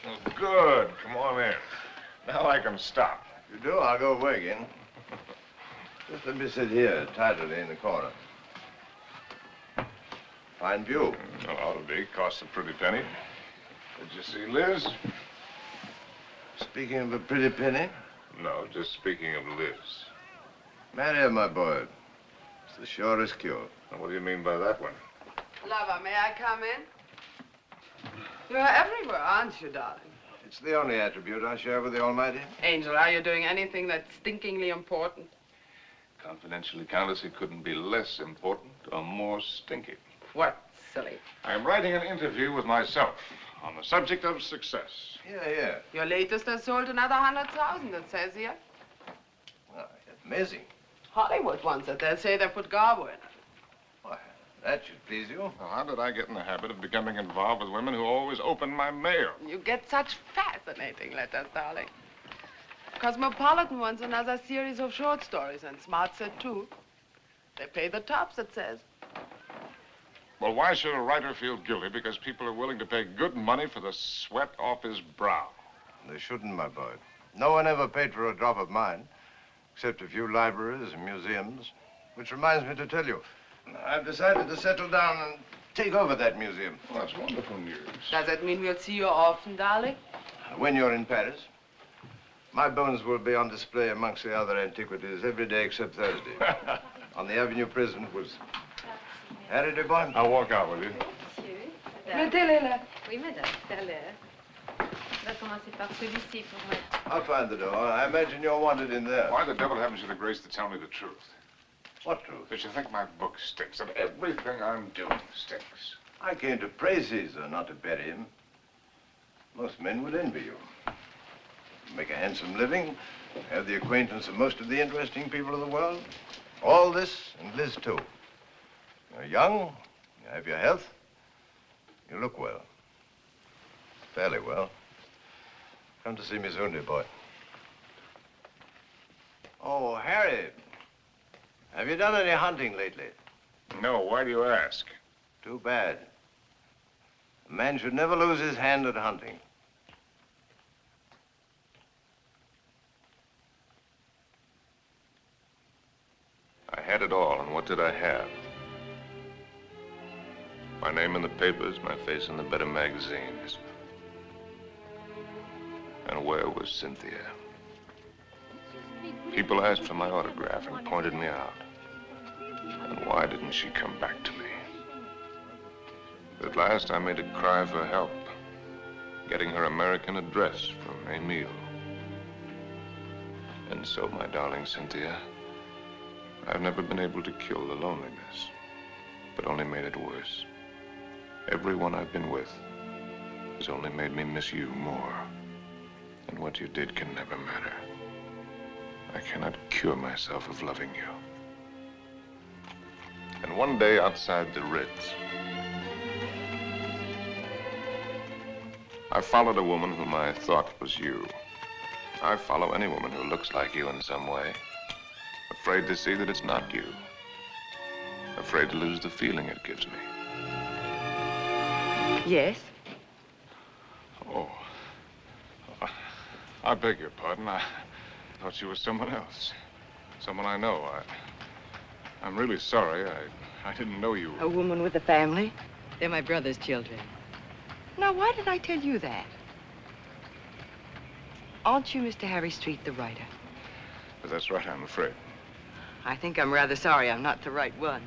Oh, good. Come on in. Now I can stop. If you do, I'll go away again. Just let me sit here, tidily in the corner. Fine view. Oh, ought to be. Costs a pretty penny. Did you see Liz? Speaking of a pretty penny. No, just speaking of Liz. Marry her, my boy. It's the surest cure. Now, what do you mean by that one? Lover, may I come in? You're everywhere, aren't you, darling? It's the only attribute I share with the Almighty. Angel, are you doing anything that's stinkingly important? Confidentially, Countess, it couldn't be less important or more stinky. What, silly? I'm writing an interview with myself on the subject of success. Yeah. Your latest has sold another 100,000, it says here. Oh, amazing. Hollywood wants it. They say they put Garbo in it. Why, that should please you. Well, how did I get in the habit of becoming involved with women who always open my mail? You get such fascinating letters, darling. Cosmopolitan wants another series of short stories, and Smart said too. They pay the tops, it says. Well, why should a writer feel guilty because people are willing to pay good money for the sweat off his brow? They shouldn't, my boy. No one ever paid for a drop of mine, except a few libraries and museums. Which reminds me to tell you, I've decided to settle down and take over that museum. Well, that's wonderful news. Does that mean we'll see you often, darling? When you're in Paris, my bones will be on display amongst the other antiquities every day except Thursday. On the Avenue Prison was... Harry, dear boy. I'll walk out with you. Mettez-les là. Oui, madame, tout à l'heure. On va commencer par celui-ci pour moi. I'll find the door. I imagine you're wanted in there. Why the devil haven't you the grace to tell me the truth? What truth? That you think my book stinks, and everything I'm doing stinks. I came to praise Caesar, not to bury him. Most men would envy you. Make a handsome living, have the acquaintance of most of the interesting people of the world. All this, and Liz too. You're young, you have your health, you look well. Fairly well. Come to see me soon, dear boy. Oh, Harry, have you done any hunting lately? No, why do you ask? Too bad. A man should never lose his hand at hunting. I had it all, and what did I have? My name in the papers, my face in the better magazines. And where was Cynthia? People asked for my autograph and pointed me out. And why didn't she come back to me? At last, I made a cry for help, getting her American address from Emile. And so, my darling Cynthia, I've never been able to kill the loneliness, but only made it worse. Everyone I've been with has only made me miss you more. And what you did can never matter. I cannot cure myself of loving you. And one day outside the Ritz, I followed a woman whom I thought was you. I follow any woman who looks like you in some way. Afraid to see that it's not you. Afraid to lose the feeling it gives me. Yes? Oh. I beg your pardon. I thought you were someone else. Someone I know. I'm really sorry. I didn't know you. A woman with a family? They're my brother's children. Now, why did I tell you that? Aren't you Mr. Harry Street, the writer? But that's right, I'm afraid. I think I'm rather sorry I'm not the right one.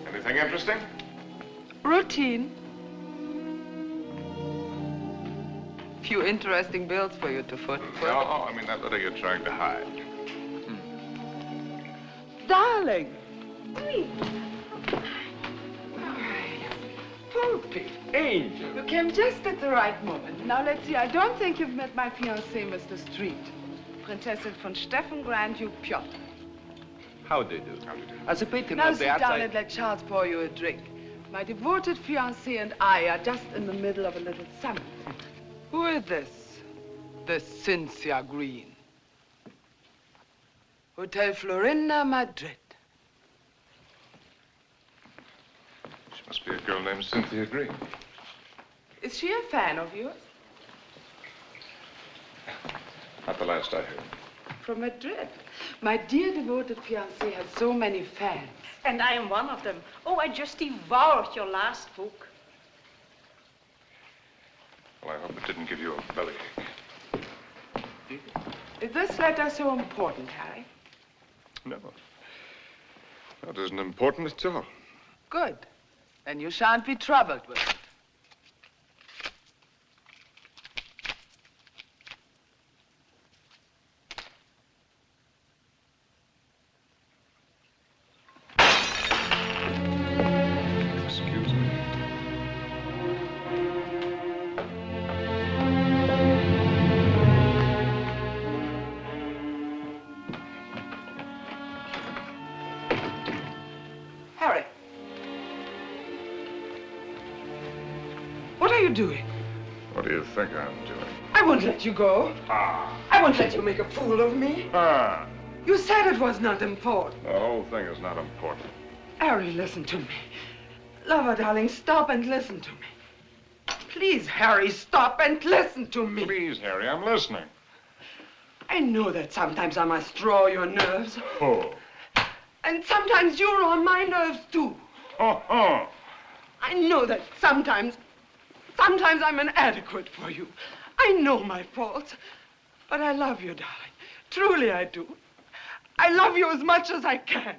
Anything interesting? Routine. Few interesting bills for you to foot. No, I mean that letter you're trying to hide. Darling. Poopy. Angel. You came just at the right moment. Now, let's see. I don't think you've met my fiancé, Mr. Street. Prinzessin von Steffen, Grand Duke Piotr. How do you do? How do you do? As a patron Now of the sit down outside... and let Charles pour you a drink. My devoted fiancé and I are just in the middle of a little summit. Who is this? The Cynthia Green. Hotel Florinda, Madrid. She must be a girl named Cynthia Green. Is she a fan of yours? Not the last I heard. From Madrid. My dear devoted fiancé has so many fans. And I am one of them. Oh, I just devoured your last book. Well, I hope it didn't give you a bellyache. Is this letter so important, Harry? No. That isn't important at all. Good. Then you shan't be troubled with it. Excuse me. Harry. What are you doing? What do you think I'm doing? I won't let you go. Ah. I won't let you make a fool of me. Ah. You said it was not important. The whole thing is not important. Harry, listen to me. Lover, darling, stop and listen to me. Please, Harry, stop and listen to me. Please, Harry, I'm listening. I know that sometimes I must draw your nerves. Oh. And sometimes you're on my nerves, too. Oh. I know that sometimes I'm inadequate for you. I know my faults. But I love you, darling. Truly I do. I love you as much as I can.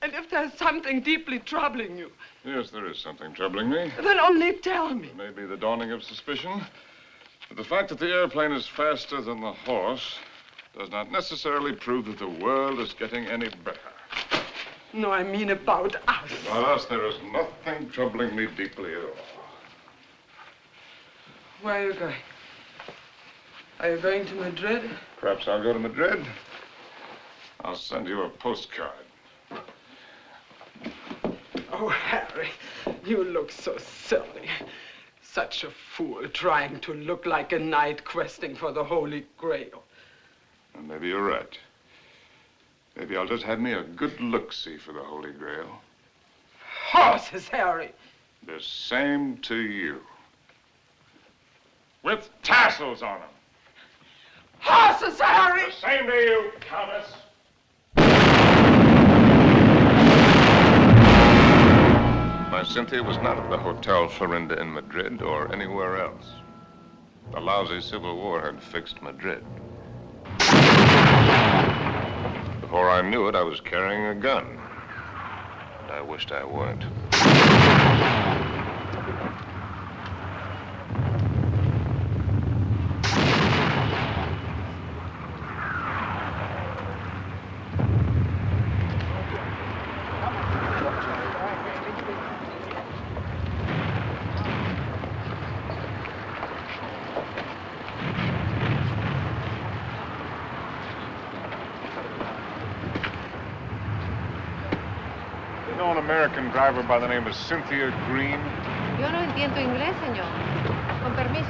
And if there's something deeply troubling you... Yes, there is something troubling me. Then only tell me. It may be the dawning of suspicion. But the fact that the airplane is faster than the horse does not necessarily prove that the world is getting any better. No, I mean about us. About us, there is nothing troubling me deeply at all. Where are you going? Are you going to Madrid? Perhaps I'll go to Madrid. I'll send you a postcard. Oh, Harry, you look so silly. Such a fool trying to look like a knight questing for the Holy Grail. Well, maybe you're right. Maybe I'll just have me a good look-see for the Holy Grail. Horses, Harry. The same to you. With tassels on them. Horses, Harry! The same to you, Countess. My Cynthia was not at the Hotel Florinda in Madrid or anywhere else. The lousy Civil War had fixed Madrid. Before I knew it, I was carrying a gun. And I wished I weren't. American driver by the name of Cynthia Green. Yo no entiendo inglés, señor. Con permiso.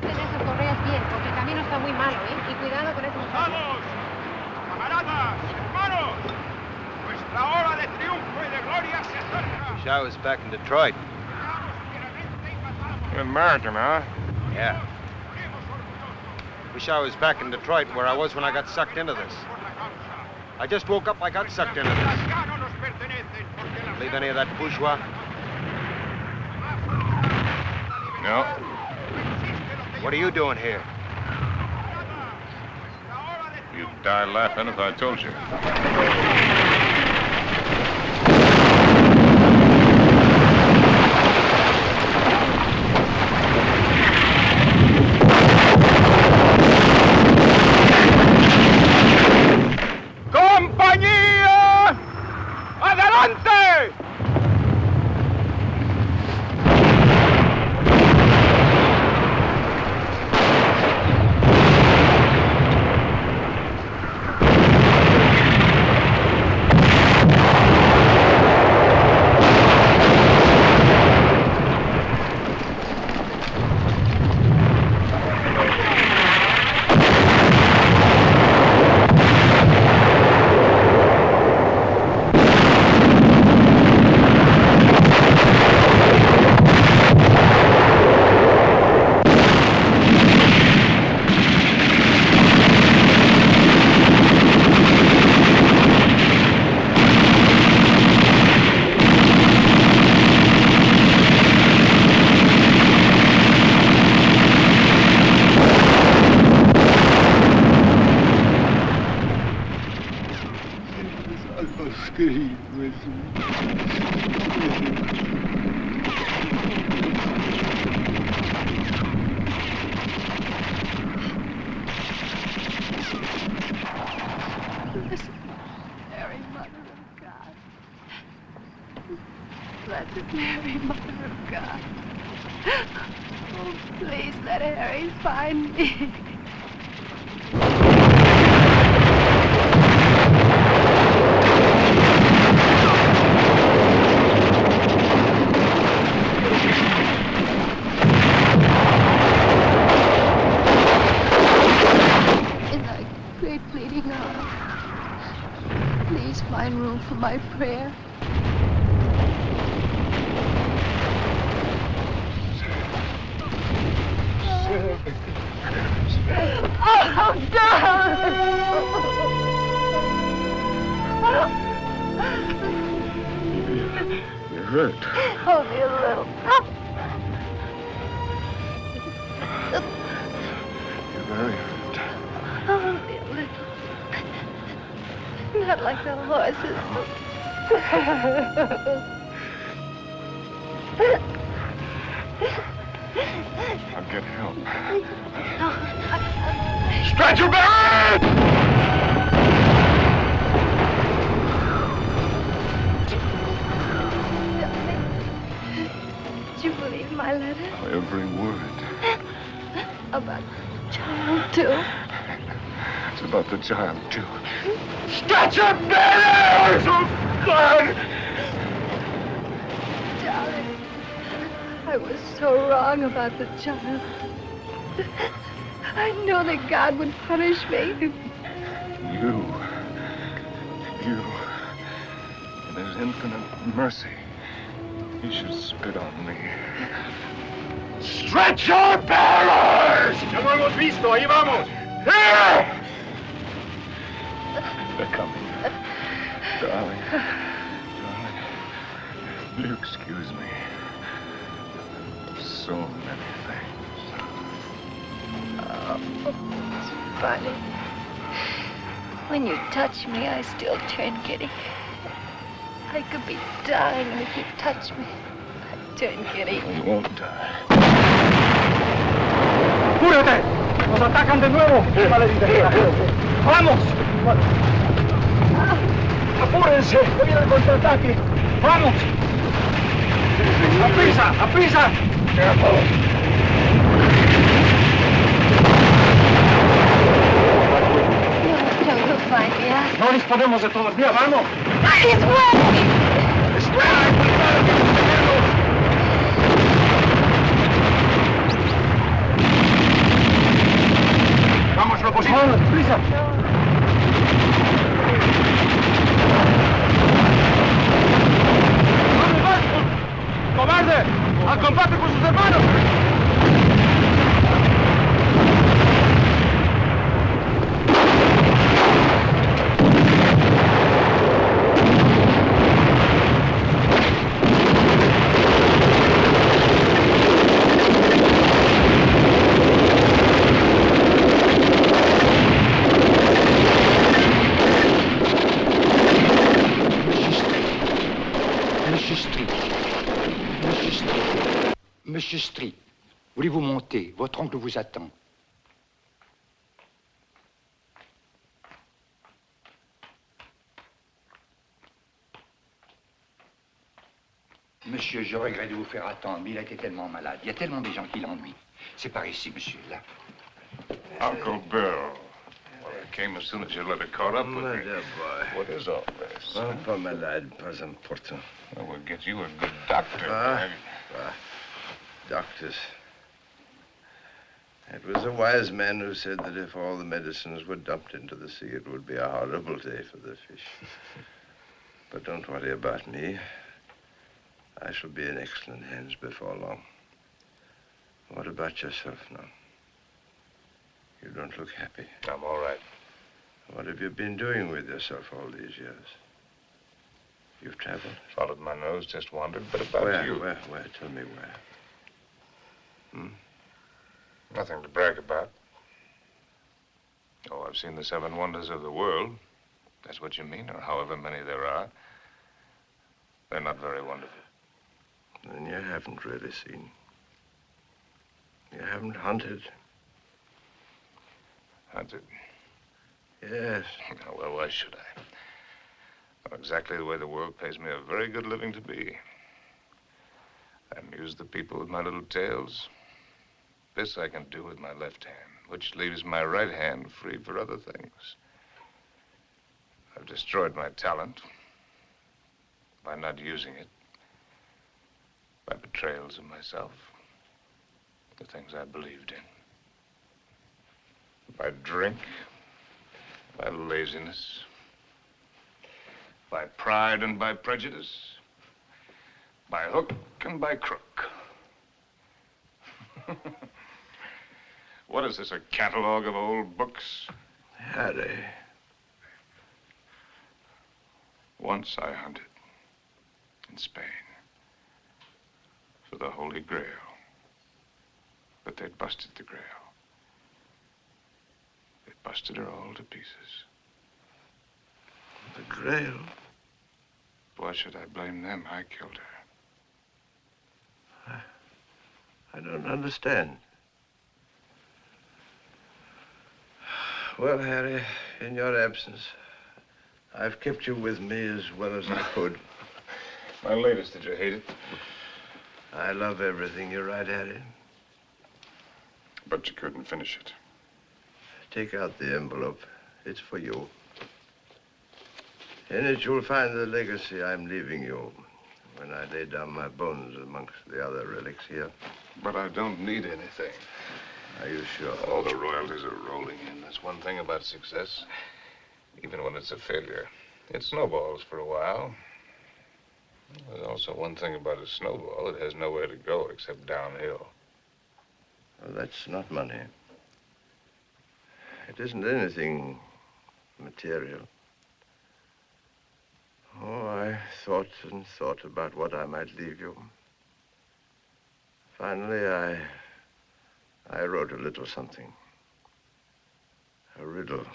Ten esas correas bien, porque el camino está muy malo, ¿eh? Y cuidado con esos... ¡Vamos! ¡Camaradas! ¡Hermanos! Nuestra hora de triunfo y de gloria se acerca. Wish I was back in Detroit. You're American, huh? Yeah. Wish I was back in Detroit where I was when I got sucked into this. I just woke up, I got sucked into this. Believe any of that bourgeois? No. What are you doing here? You'd die laughing if I told you. ¡Compañía! ¡Adelante! Blessed Mary, Mother of God. Oh, please let Harry find me. In thy great pleading hour, please find room for my prayer. Oh, You're hurt. Only a little. You're very hurt. Only a little. Not like the horses. I'll get help. Stretcher bearer! Did you believe my letter? Every word. About the child, too? It's about the child, too. Stretcher bearers! Oh, God! Darling, I was so wrong about the child. I know that God would punish me. You. In His infinite mercy, He should spit on me. Stretcher bearers! Ya lo hemos visto, ahí vamos. Here! They're coming. Darling. Will you excuse me? So many things. Oh, it's funny. When you touch me, I still turn giddy. I could be dying, and if you touch me, I turn giddy. You won't die. ¡Apúrate! ¡Nos atacan de nuevo! ¡Vamos! ¡Apúrense! ¡Que viene el contraataque! ¡Vamos! ¡Aprisa! ¡Aprisa! You'll find me out. No disponemos de todavía, vamos. He's way! Vamos, lo posible. ¡Vamos, prisa! ¡Cobarde! ¡Al combate con sus hermanos! Monsieur Street, voulez-vous monter? Votre oncle vous attend. Monsieur, je regrette de vous faire attendre, mais il a été tellement malade. Il y a tellement de gens qui l'ennuient. C'est par ici, monsieur, là. Uncle Bill. Well, I came as soon as your letter caught up with me. What is all this? Oh, pas malade, pas important. Well, we'll get you a good doctor. Doctors. It was a wise man who said that if all the medicines were dumped into the sea, it would be a horrible day for the fish. But don't worry about me. I shall be in excellent hands before long. What about yourself now? You don't look happy. I'm all right. What have you been doing with yourself all these years? You've traveled? Followed my nose, just wandered, but about you. Where? Tell me where. Nothing to brag about. Oh, I've seen the 7 wonders of the world. That's what you mean, or however many there are. They're not very wonderful. Then you haven't really seen. You haven't hunted. Hunted? Yes. Oh, well, why should I? Well, exactly the way the world pays me a very good living to be. I amuse the people with my little tales. This I can do with my left hand, which leaves my right hand free for other things. I've destroyed my talent by not using it, by betrayals of myself, the things I believed in, by drink, by laziness, by pride and by prejudice, by hook and by crook. What is this, a catalog of old books? Harry. Once I hunted in Spain for the Holy Grail, but they'd busted the Grail. They busted her all to pieces. The Grail? Why should I blame them? I killed her. I don't understand. Well, Harry, in your absence, I've kept you with me as well as I could. My latest, did you hate it? I love everything you write, Harry. But you couldn't finish it. Take out the envelope. It's for you. In it, you'll find the legacy I'm leaving you when I lay down my bones amongst the other relics here. But I don't need anything. Are you sure? All the royalties are rolling in. That's one thing about success. Even when it's a failure, it snowballs for a while. There's also one thing about a snowball. It has nowhere to go except downhill. Well, that's not money. It isn't anything material. Oh, I thought and thought about what I might leave you. Finally, I wrote a little something. A riddle.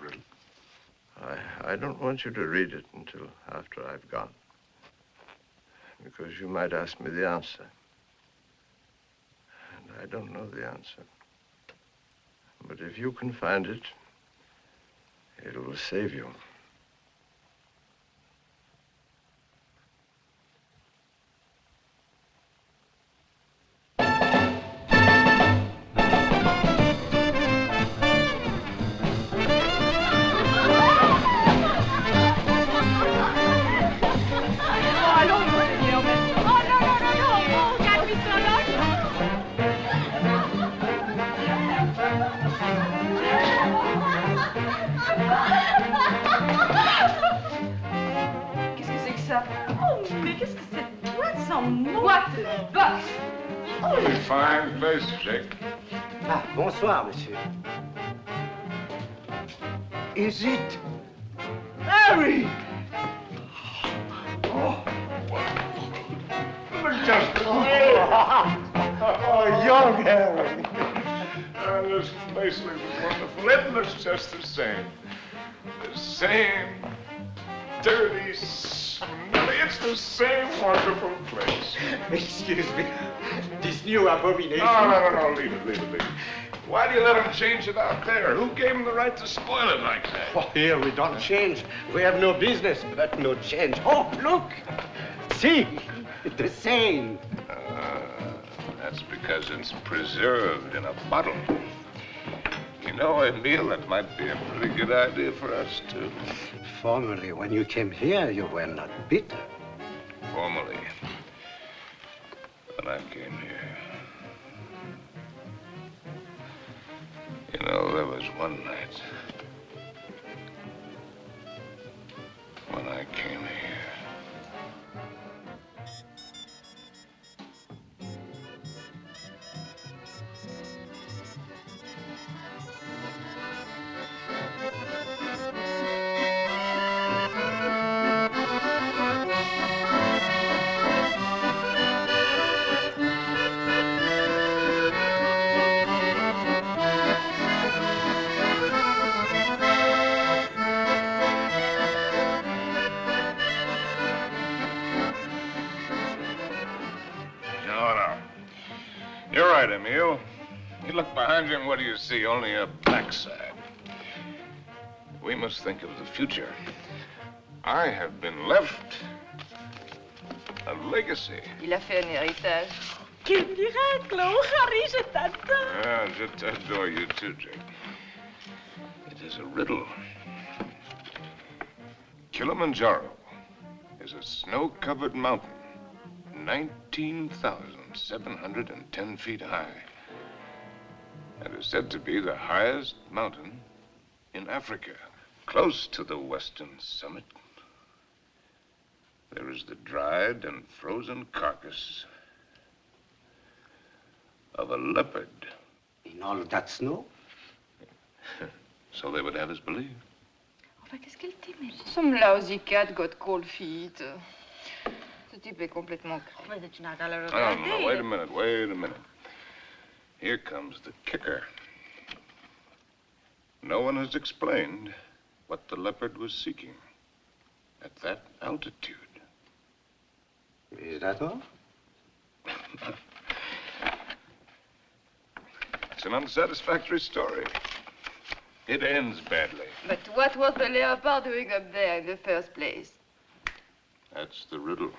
Riddle? I don't want you to read it until after I've gone. Because you might ask me the answer. And I don't know the answer. But if you can find it, it will save you. Fine place, Jake. Ah, bonsoir, monsieur. Is it Harry? Oh, young Harry. This place looks wonderful. It looks just the same. The same dirty, smelly. It's the same wonderful place. Excuse me. This new abomination. No. Leave it. Why do you let him change it out there? Who gave him the right to spoil it like that? Oh, here we don't change. We have no business, but no change. Oh, look. See, the same. That's because it's preserved in a bottle. You know, Emile, that might be a pretty good idea for us, too. Formerly, when you came here, you were not bitter. Formerly. When I came here. You know, there was one night when I came here. You're right, Emile. You look behind you and what do you see? Only a backside. We must think of the future. I have been left a legacy. Il a fait un héritage. Quel miracle! Oh, Harry, je t'adore. Yeah, je adore you too, Jake. It is a riddle. Kilimanjaro is a snow-covered mountain, 19,710 feet high, and is said to be the highest mountain in Africa. Close to the western summit, there is the dried and frozen carcass of a leopard. In all that snow? So they would have us believe. Enfin, qu'est-ce qu'elle t'aimait? Some lousy cat got cold feet. Ce type est complètement cru. Mais tu n'as qu'à le regarder. No, wait a minute. Here comes the kicker. No one has explained what the leopard was seeking at that altitude. Is that all? It's an unsatisfactory story. It ends badly. But what was the leopard doing up there in the first place? That's the riddle.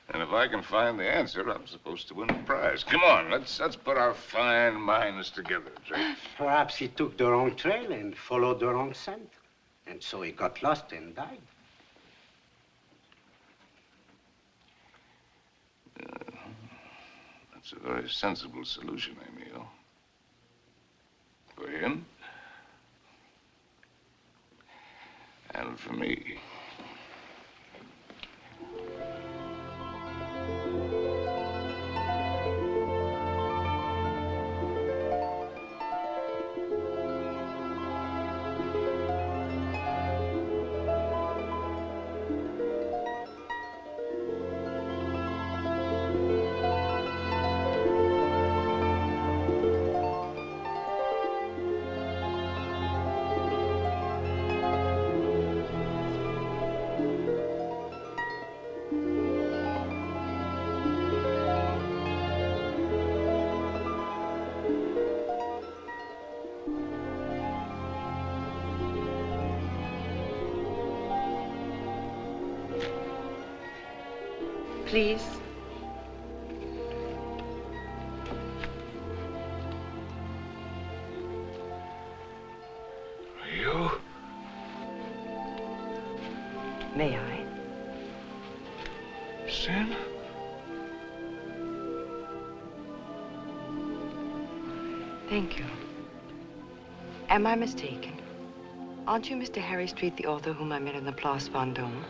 And if I can find the answer, I'm supposed to win a prize. Come on, let's put our fine minds together, Jake. Perhaps he took the wrong trail and followed the wrong scent. And so he got lost and died. That's a very sensible solution, Emile. For him. And for me. Please. You? May I? Sin? Thank you. Am I mistaken? Aren't you Mr. Harry Street, the author whom I met in the Place Vendôme?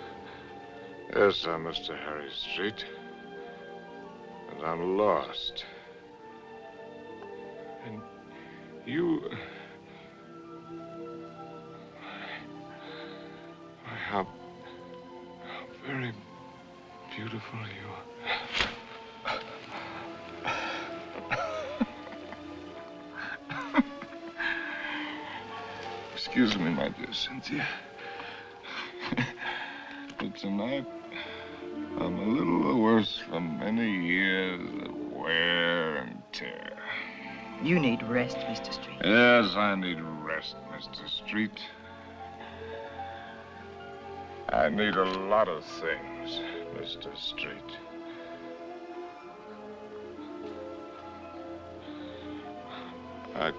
Yes, I'm Mr. Harry Street. And I'm lost. And you... How very beautiful you are. Excuse me, my dear Cynthia. But tonight, I'm a little worse from many years of wear and tear. You need rest, Mr. Street. Yes, I need rest, Mr. Street. I need a lot of things, Mr. Street. I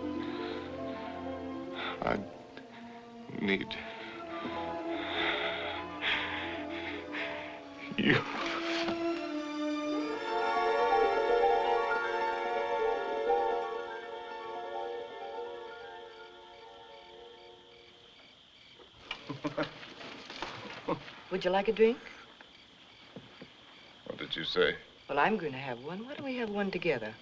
need you. Would you like a drink? What did you say? Well, I'm going to have one. Why don't we have one together?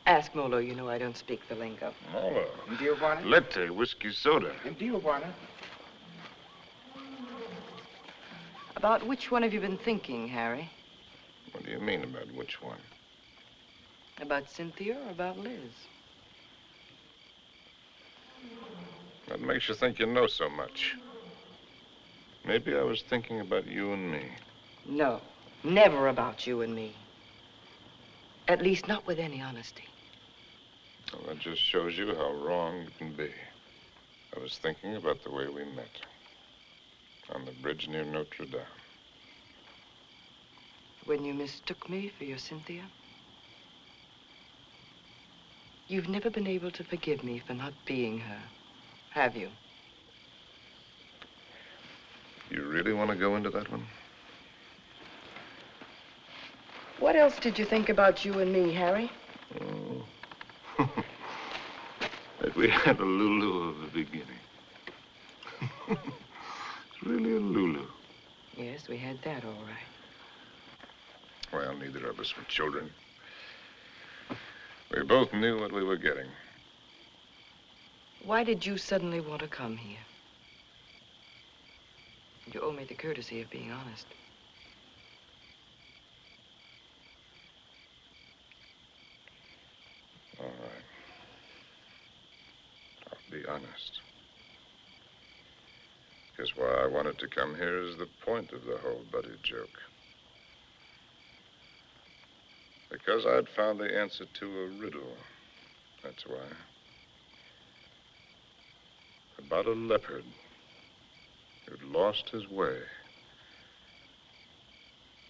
Ask Molo. You know I don't speak the lingo. Molo. Dio buona? Latte, whiskey soda. Dio buona? About which one have you been thinking, Harry? What do you mean about which one? About Cynthia or about Liz? What makes you think you know so much? Maybe I was thinking about you and me. No, never about you and me. At least not with any honesty. Well, that just shows you how wrong you can be. I was thinking about the way we met. On the bridge near Notre Dame. When you mistook me for your Cynthia? You've never been able to forgive me for not being her, have you? You really want to go into that one? What else did you think about you and me, Harry? Oh. That we had a Lulu of the beginning. It's really a Lulu. Yes, we had that, all right. Well, neither of us were children. We both knew what we were getting. Why did you suddenly want to come here? You owe me the courtesy of being honest. All right. I'll be honest. Because why I wanted to come here is the point of the whole buddy joke. Because I'd found the answer to a riddle. That's why. About a leopard who'd lost his way.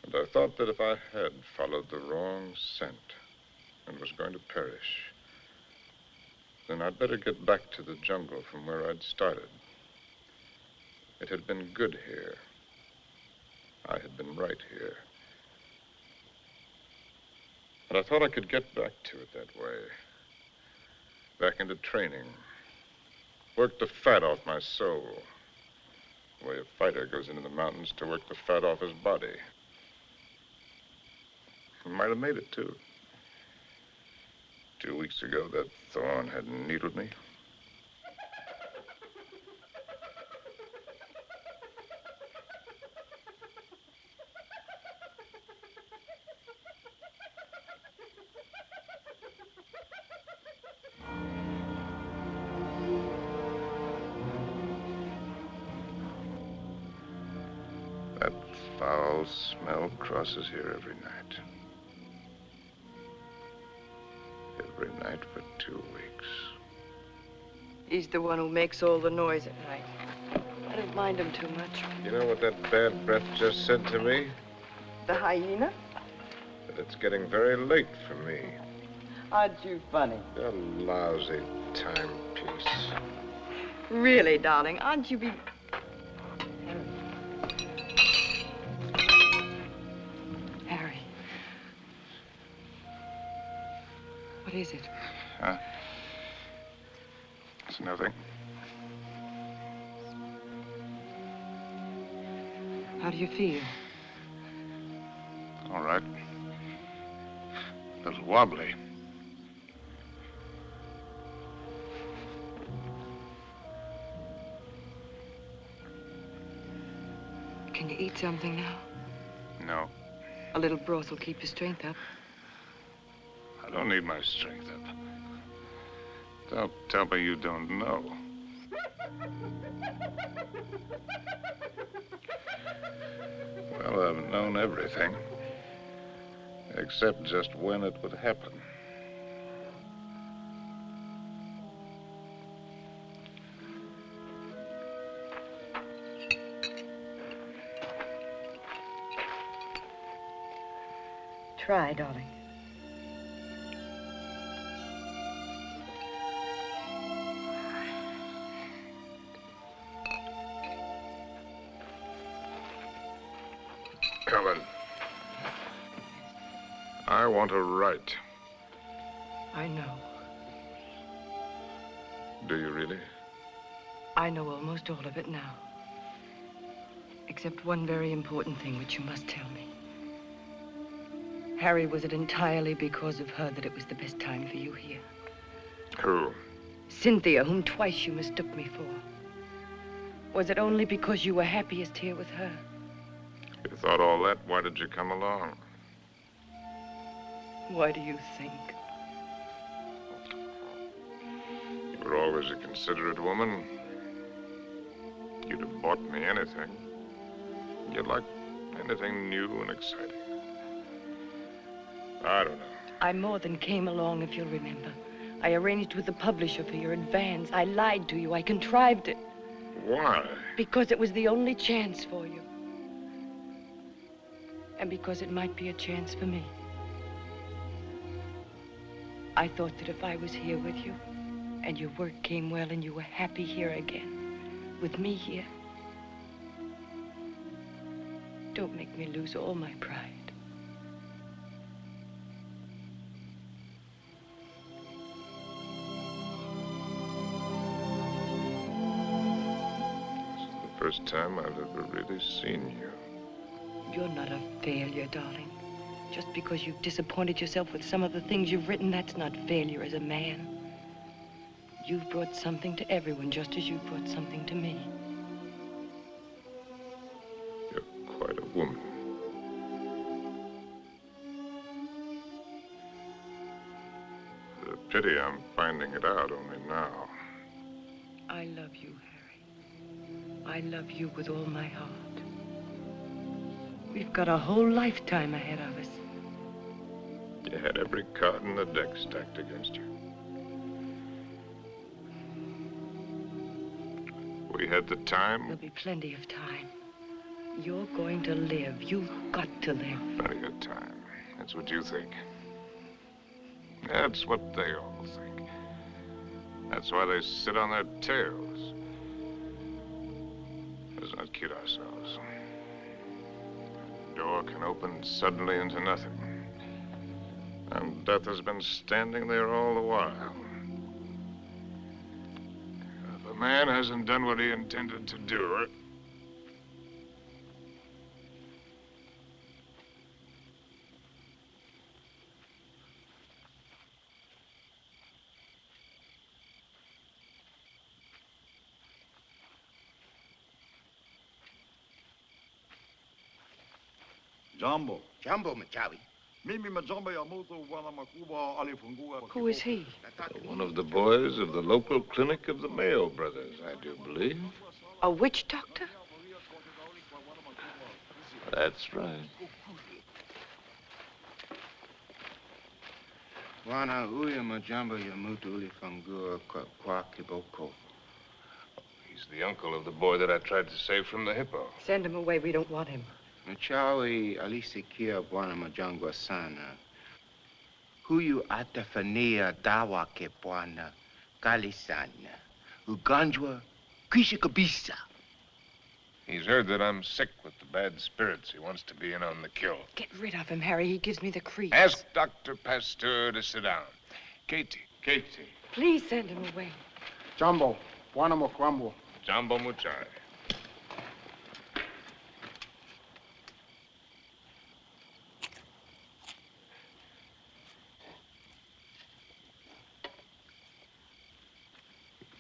And I thought that if I had followed the wrong scent and was going to perish, then I'd better get back to the jungle from where I'd started. It had been good here. I had been right here. And I thought I could get back to it that way. Back into training. Work the fat off my soul. The way a fighter goes into the mountains to work the fat off his body. I might have made it, too. 2 weeks ago, that thorn had needled me. That foul smell crosses here every night. Every night for 2 weeks. He's the one who makes all the noise at night. I don't mind him too much. You know what that bad breath just said to me? the hyena? But it's getting very late for me. Aren't you funny? A lousy timepiece. Really, darling, aren't you Harry. What is it? Huh? It's nothing. How do you feel? All right. A little wobbly. Can you eat something now? No. A little broth will keep your strength up. I don't need my strength up. Don't tell me you don't know. Well, I've known everything. Except just when it would happen. Try, darling. Helen, I want to write. I know. Do you really? I know almost all of it now. Except one very important thing which you must tell me. Harry, was it entirely because of her that it was the best time for you here? Who? Cynthia, whom twice you mistook me for. Was it only because you were happiest here with her? You thought all that, why did you come along? Why do you think? You were always a considerate woman. You'd have bought me anything. You liked anything new and exciting. I don't know. I more than came along, if you'll remember. I arranged with the publisher for your advance. I lied to you. I contrived it. Why? Because it was the only chance for you. And because it might be a chance for me. I thought that if I was here with you, and your work came well, and you were happy here again, with me here, don't make me lose all my pride. First time I've ever really seen you. You're not a failure, darling. Just because you've disappointed yourself with some of the things you've written, that's not failure as a man. You've brought something to everyone, just as you've brought something to me. You're quite a woman. It's a pity I'm finding it out only now. I love you, Harry. I love you with all my heart. We've got a whole lifetime ahead of us. You had every card in the deck stacked against you. We had the time. There'll be plenty of time. You're going to live. You've got to live. Plenty of time. That's what you think. That's what they all think. That's why they sit on their tails. Let's not kid ourselves. The door can open suddenly into nothing. And death has been standing there all the while. If a man hasn't done what he intended to do, Jambo. Jambo, Machawi. Who is he? one of the boys of the local clinic of the Mayo brothers, I do believe. A witch doctor? That's right. Wana uya majambo ya mutuli fangua kwa kiboko. He's the uncle of the boy that I tried to save from the hippo. Send him away. We don't want him. Machawi alisikia bwana majangwa sana. Huyu atafania dawa ke bwana kali sana. Ugonjwa kwisha kabisa. He's heard that I'm sick with the bad spirits. He wants to be in on the kill. Get rid of him, Harry. He gives me the creeps. Ask Dr. Pasteur to sit down. Katie. Please send him away. Jumbo, bwana mokwambo. Jumbo Muchai.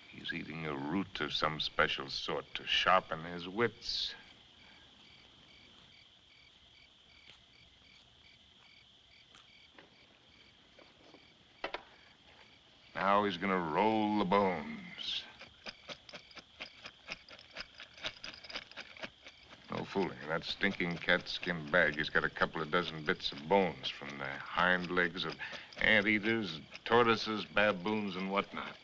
He's eating a root of some special sort to sharpen his wits. Now he's gonna roll the bones. No fooling. In that stinking catskin bag, he's got a couple of dozen bits of bones from the hind legs of anteaters, tortoises, baboons, and whatnot.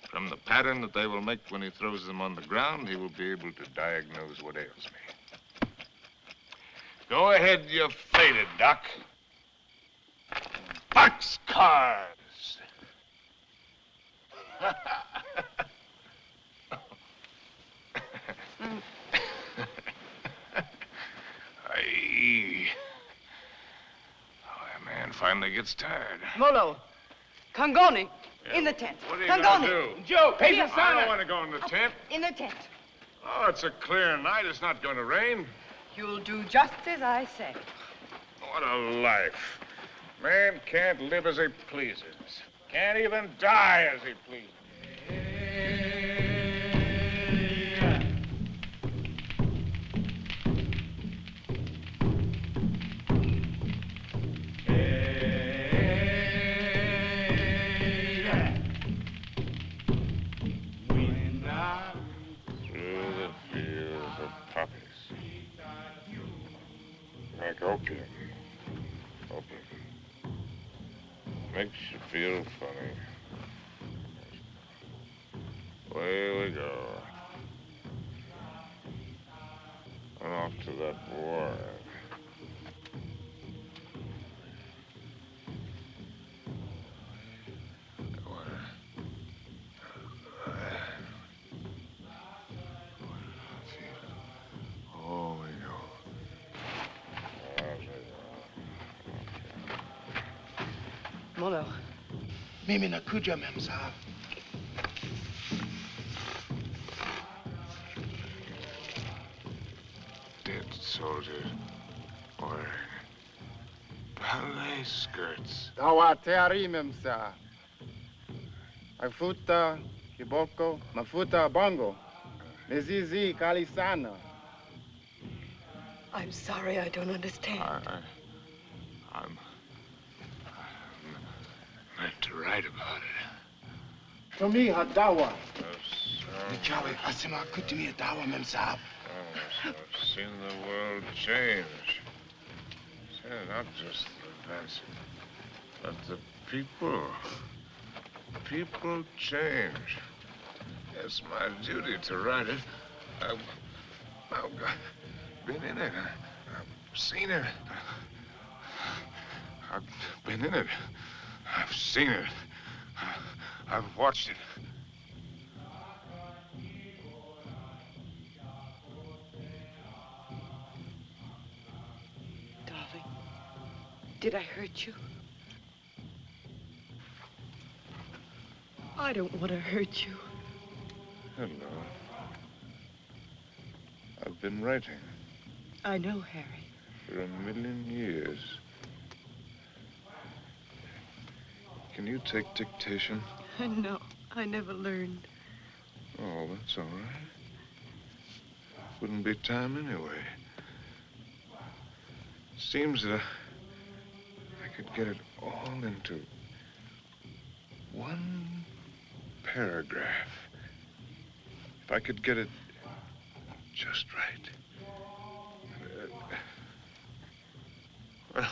From the pattern that they will make when he throws them on the ground, he will be able to diagnose what ails me. Go ahead, you're faded, Doc. Boxcars! Aye. Oh, that man finally gets tired. Molo, Congoni, in the tent. What are you Congoni. gonna do? Joe, I don't want to go in the tent. In the tent. Oh, it's a clear night. It's not going to rain. You'll do just as I say. What a life. Man can't live as he pleases. Can't even die as he pleases. Through the fields of poppies. Like opium. Makes you feel funny. Away we go. And off to that war. Oh, we go. Molo. Mimi nakuja, Mamsahab. Dead soldiers wearing ballet skirts. Dawa teari memsa. Mafuta kiboko, mafuta bongo. Mizizi kali sana. I'm sorry, I don't understand. I'm meant to write about it. To me, hadawa. Machawi asema kutumia dawa, Mamsahab. I've seen the world change. Not just the events, but the people. People change. It's my duty to write it. I've been in it. I've seen it. I've been in it. I've seen it. I've watched it. Darling, did I hurt you? I don't want to hurt you. Hello. I've been writing. I know, Harry. For 1,000,000 years. Can you take dictation? No, I never learned. Oh, that's all right. Wouldn't be time anyway. Seems that I could get it all into one paragraph. If I could get it just right. Well,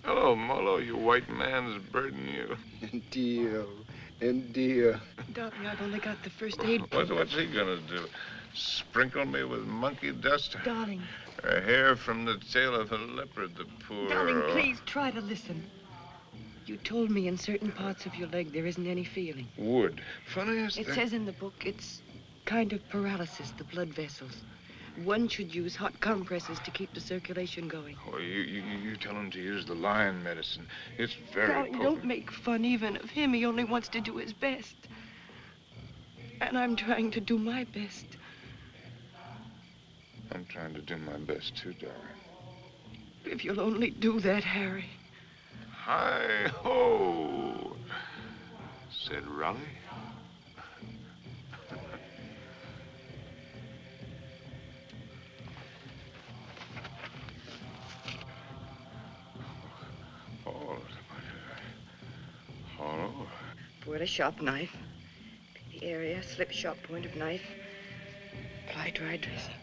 hello, Molo, you white man's burden, you. Indio. Darling, I've only got the first aid. What's he gonna do? Sprinkle me with monkey dust. Darling. A hair from the tail of a leopard, the poor... Darling, please try to listen. You told me in certain parts of your leg there isn't any feeling. Wood. Funniest It thing... says in the book it's kind of paralysis, the blood vessels. One should use hot compresses to keep the circulation going. Oh, you tell him to use the lion medicine. It's very Darling, potent. don't make fun even of him. He only wants to do his best. And I'm trying to do my best. I'm trying to do my best, too, darling. If you'll only do that, Harry. Hi-ho, said Raleigh. All over. Pour a sharp knife. The area, slip sharp point of knife. Apply dry dressing.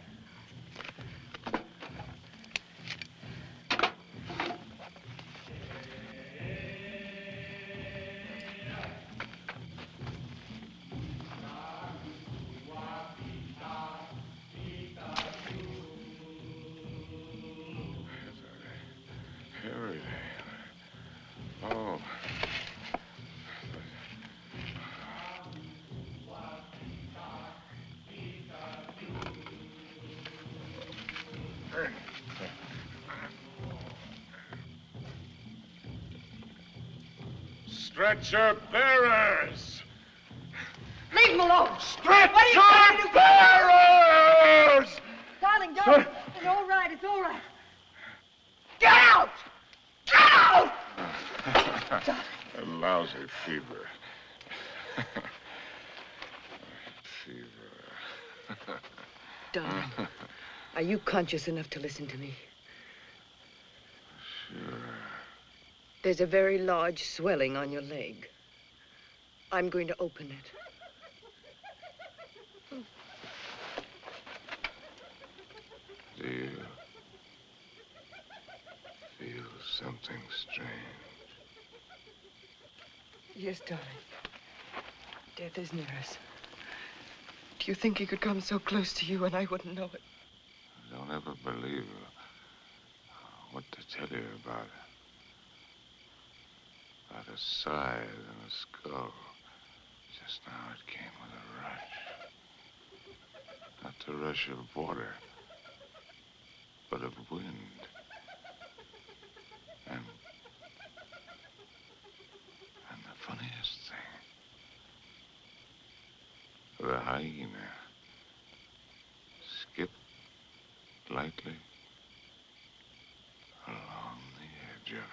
Oh. Stretcher bearers! Leave him alone! Stretcher bearers! Darling, darling, it's all right, it's all right. Get out! Get out! A lousy fever. Fever. Darling, are you conscious enough to listen to me? Sure. There's a very large swelling on your leg. I'm going to open it. Do you feel something strange? Yes, darling. Death is near us. Do you think he could come so close to you and I wouldn't know it? Don't ever believe what to tell you about it. About a scythe and a skull. Just now it came with a rush. Not the rush of water, but of wind. And the funniest thing, the hyena skipped lightly along the edge of it.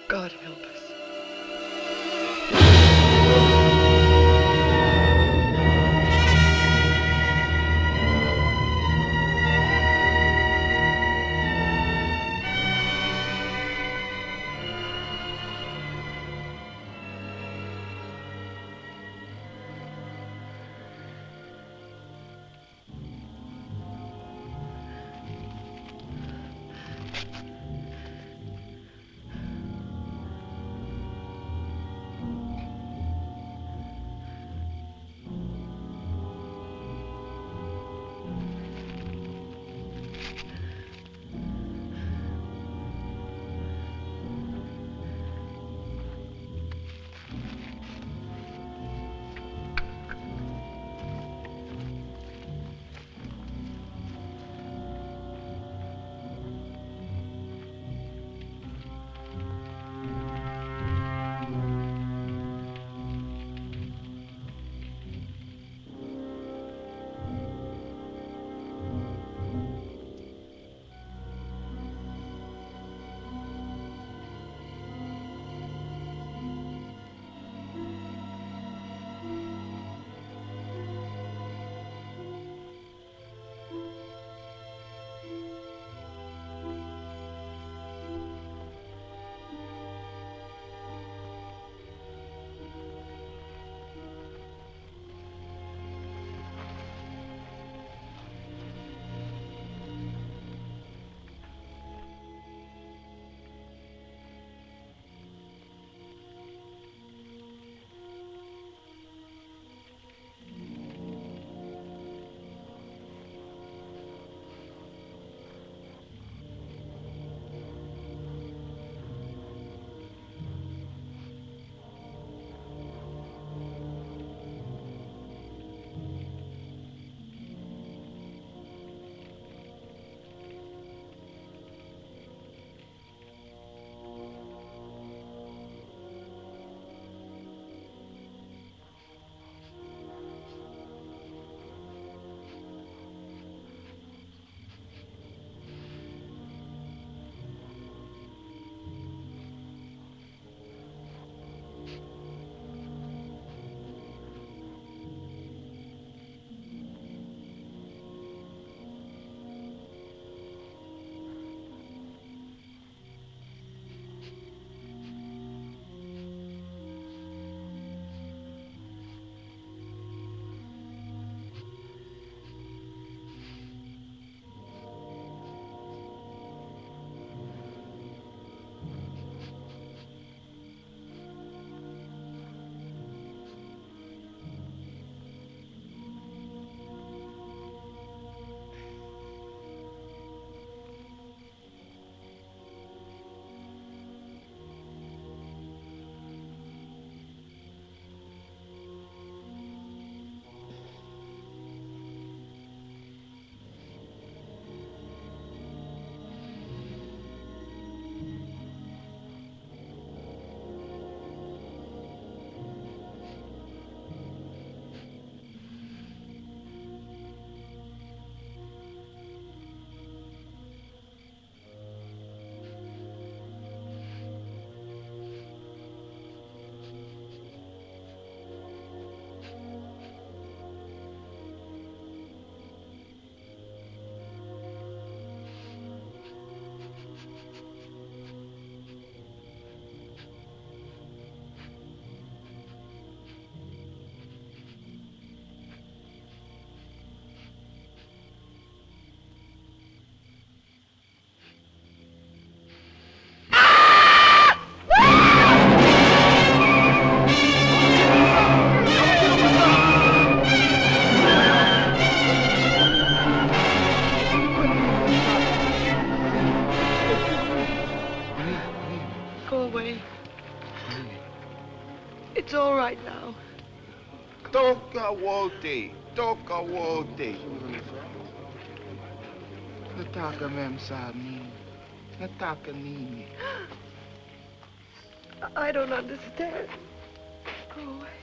God help us. It's all right now. Toka wote. Toka wote. Nataka mem sa amin. Nataka nini. I don't understand. Go away.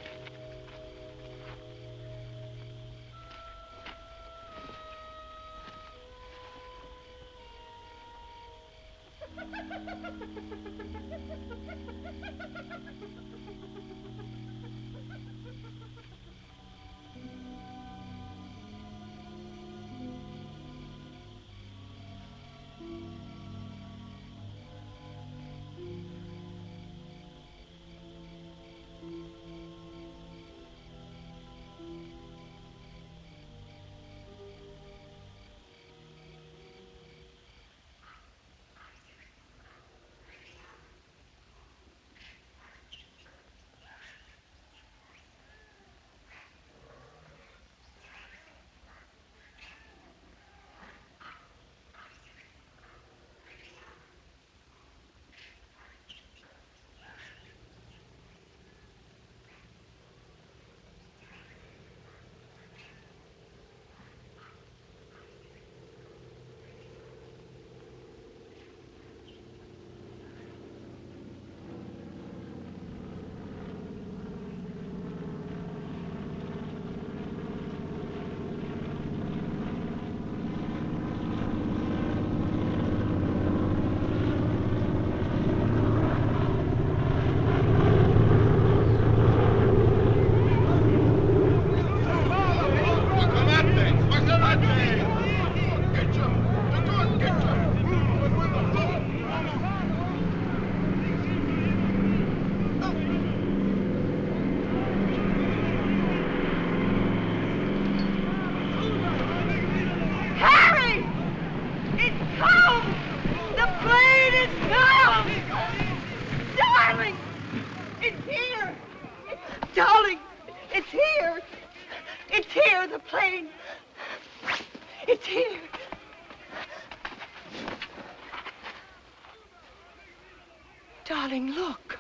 Darling, look.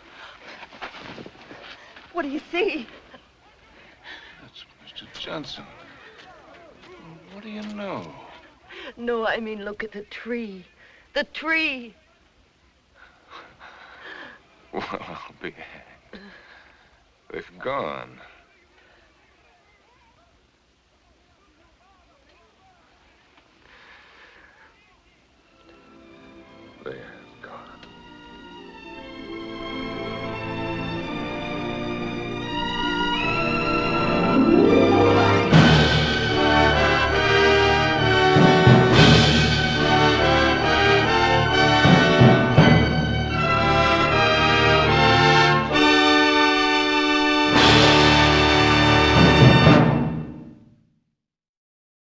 What do you see? That's Mr. Johnson. What do you know? No, I mean, look at the tree. The tree. Well, I'll be hanged. They've gone. There.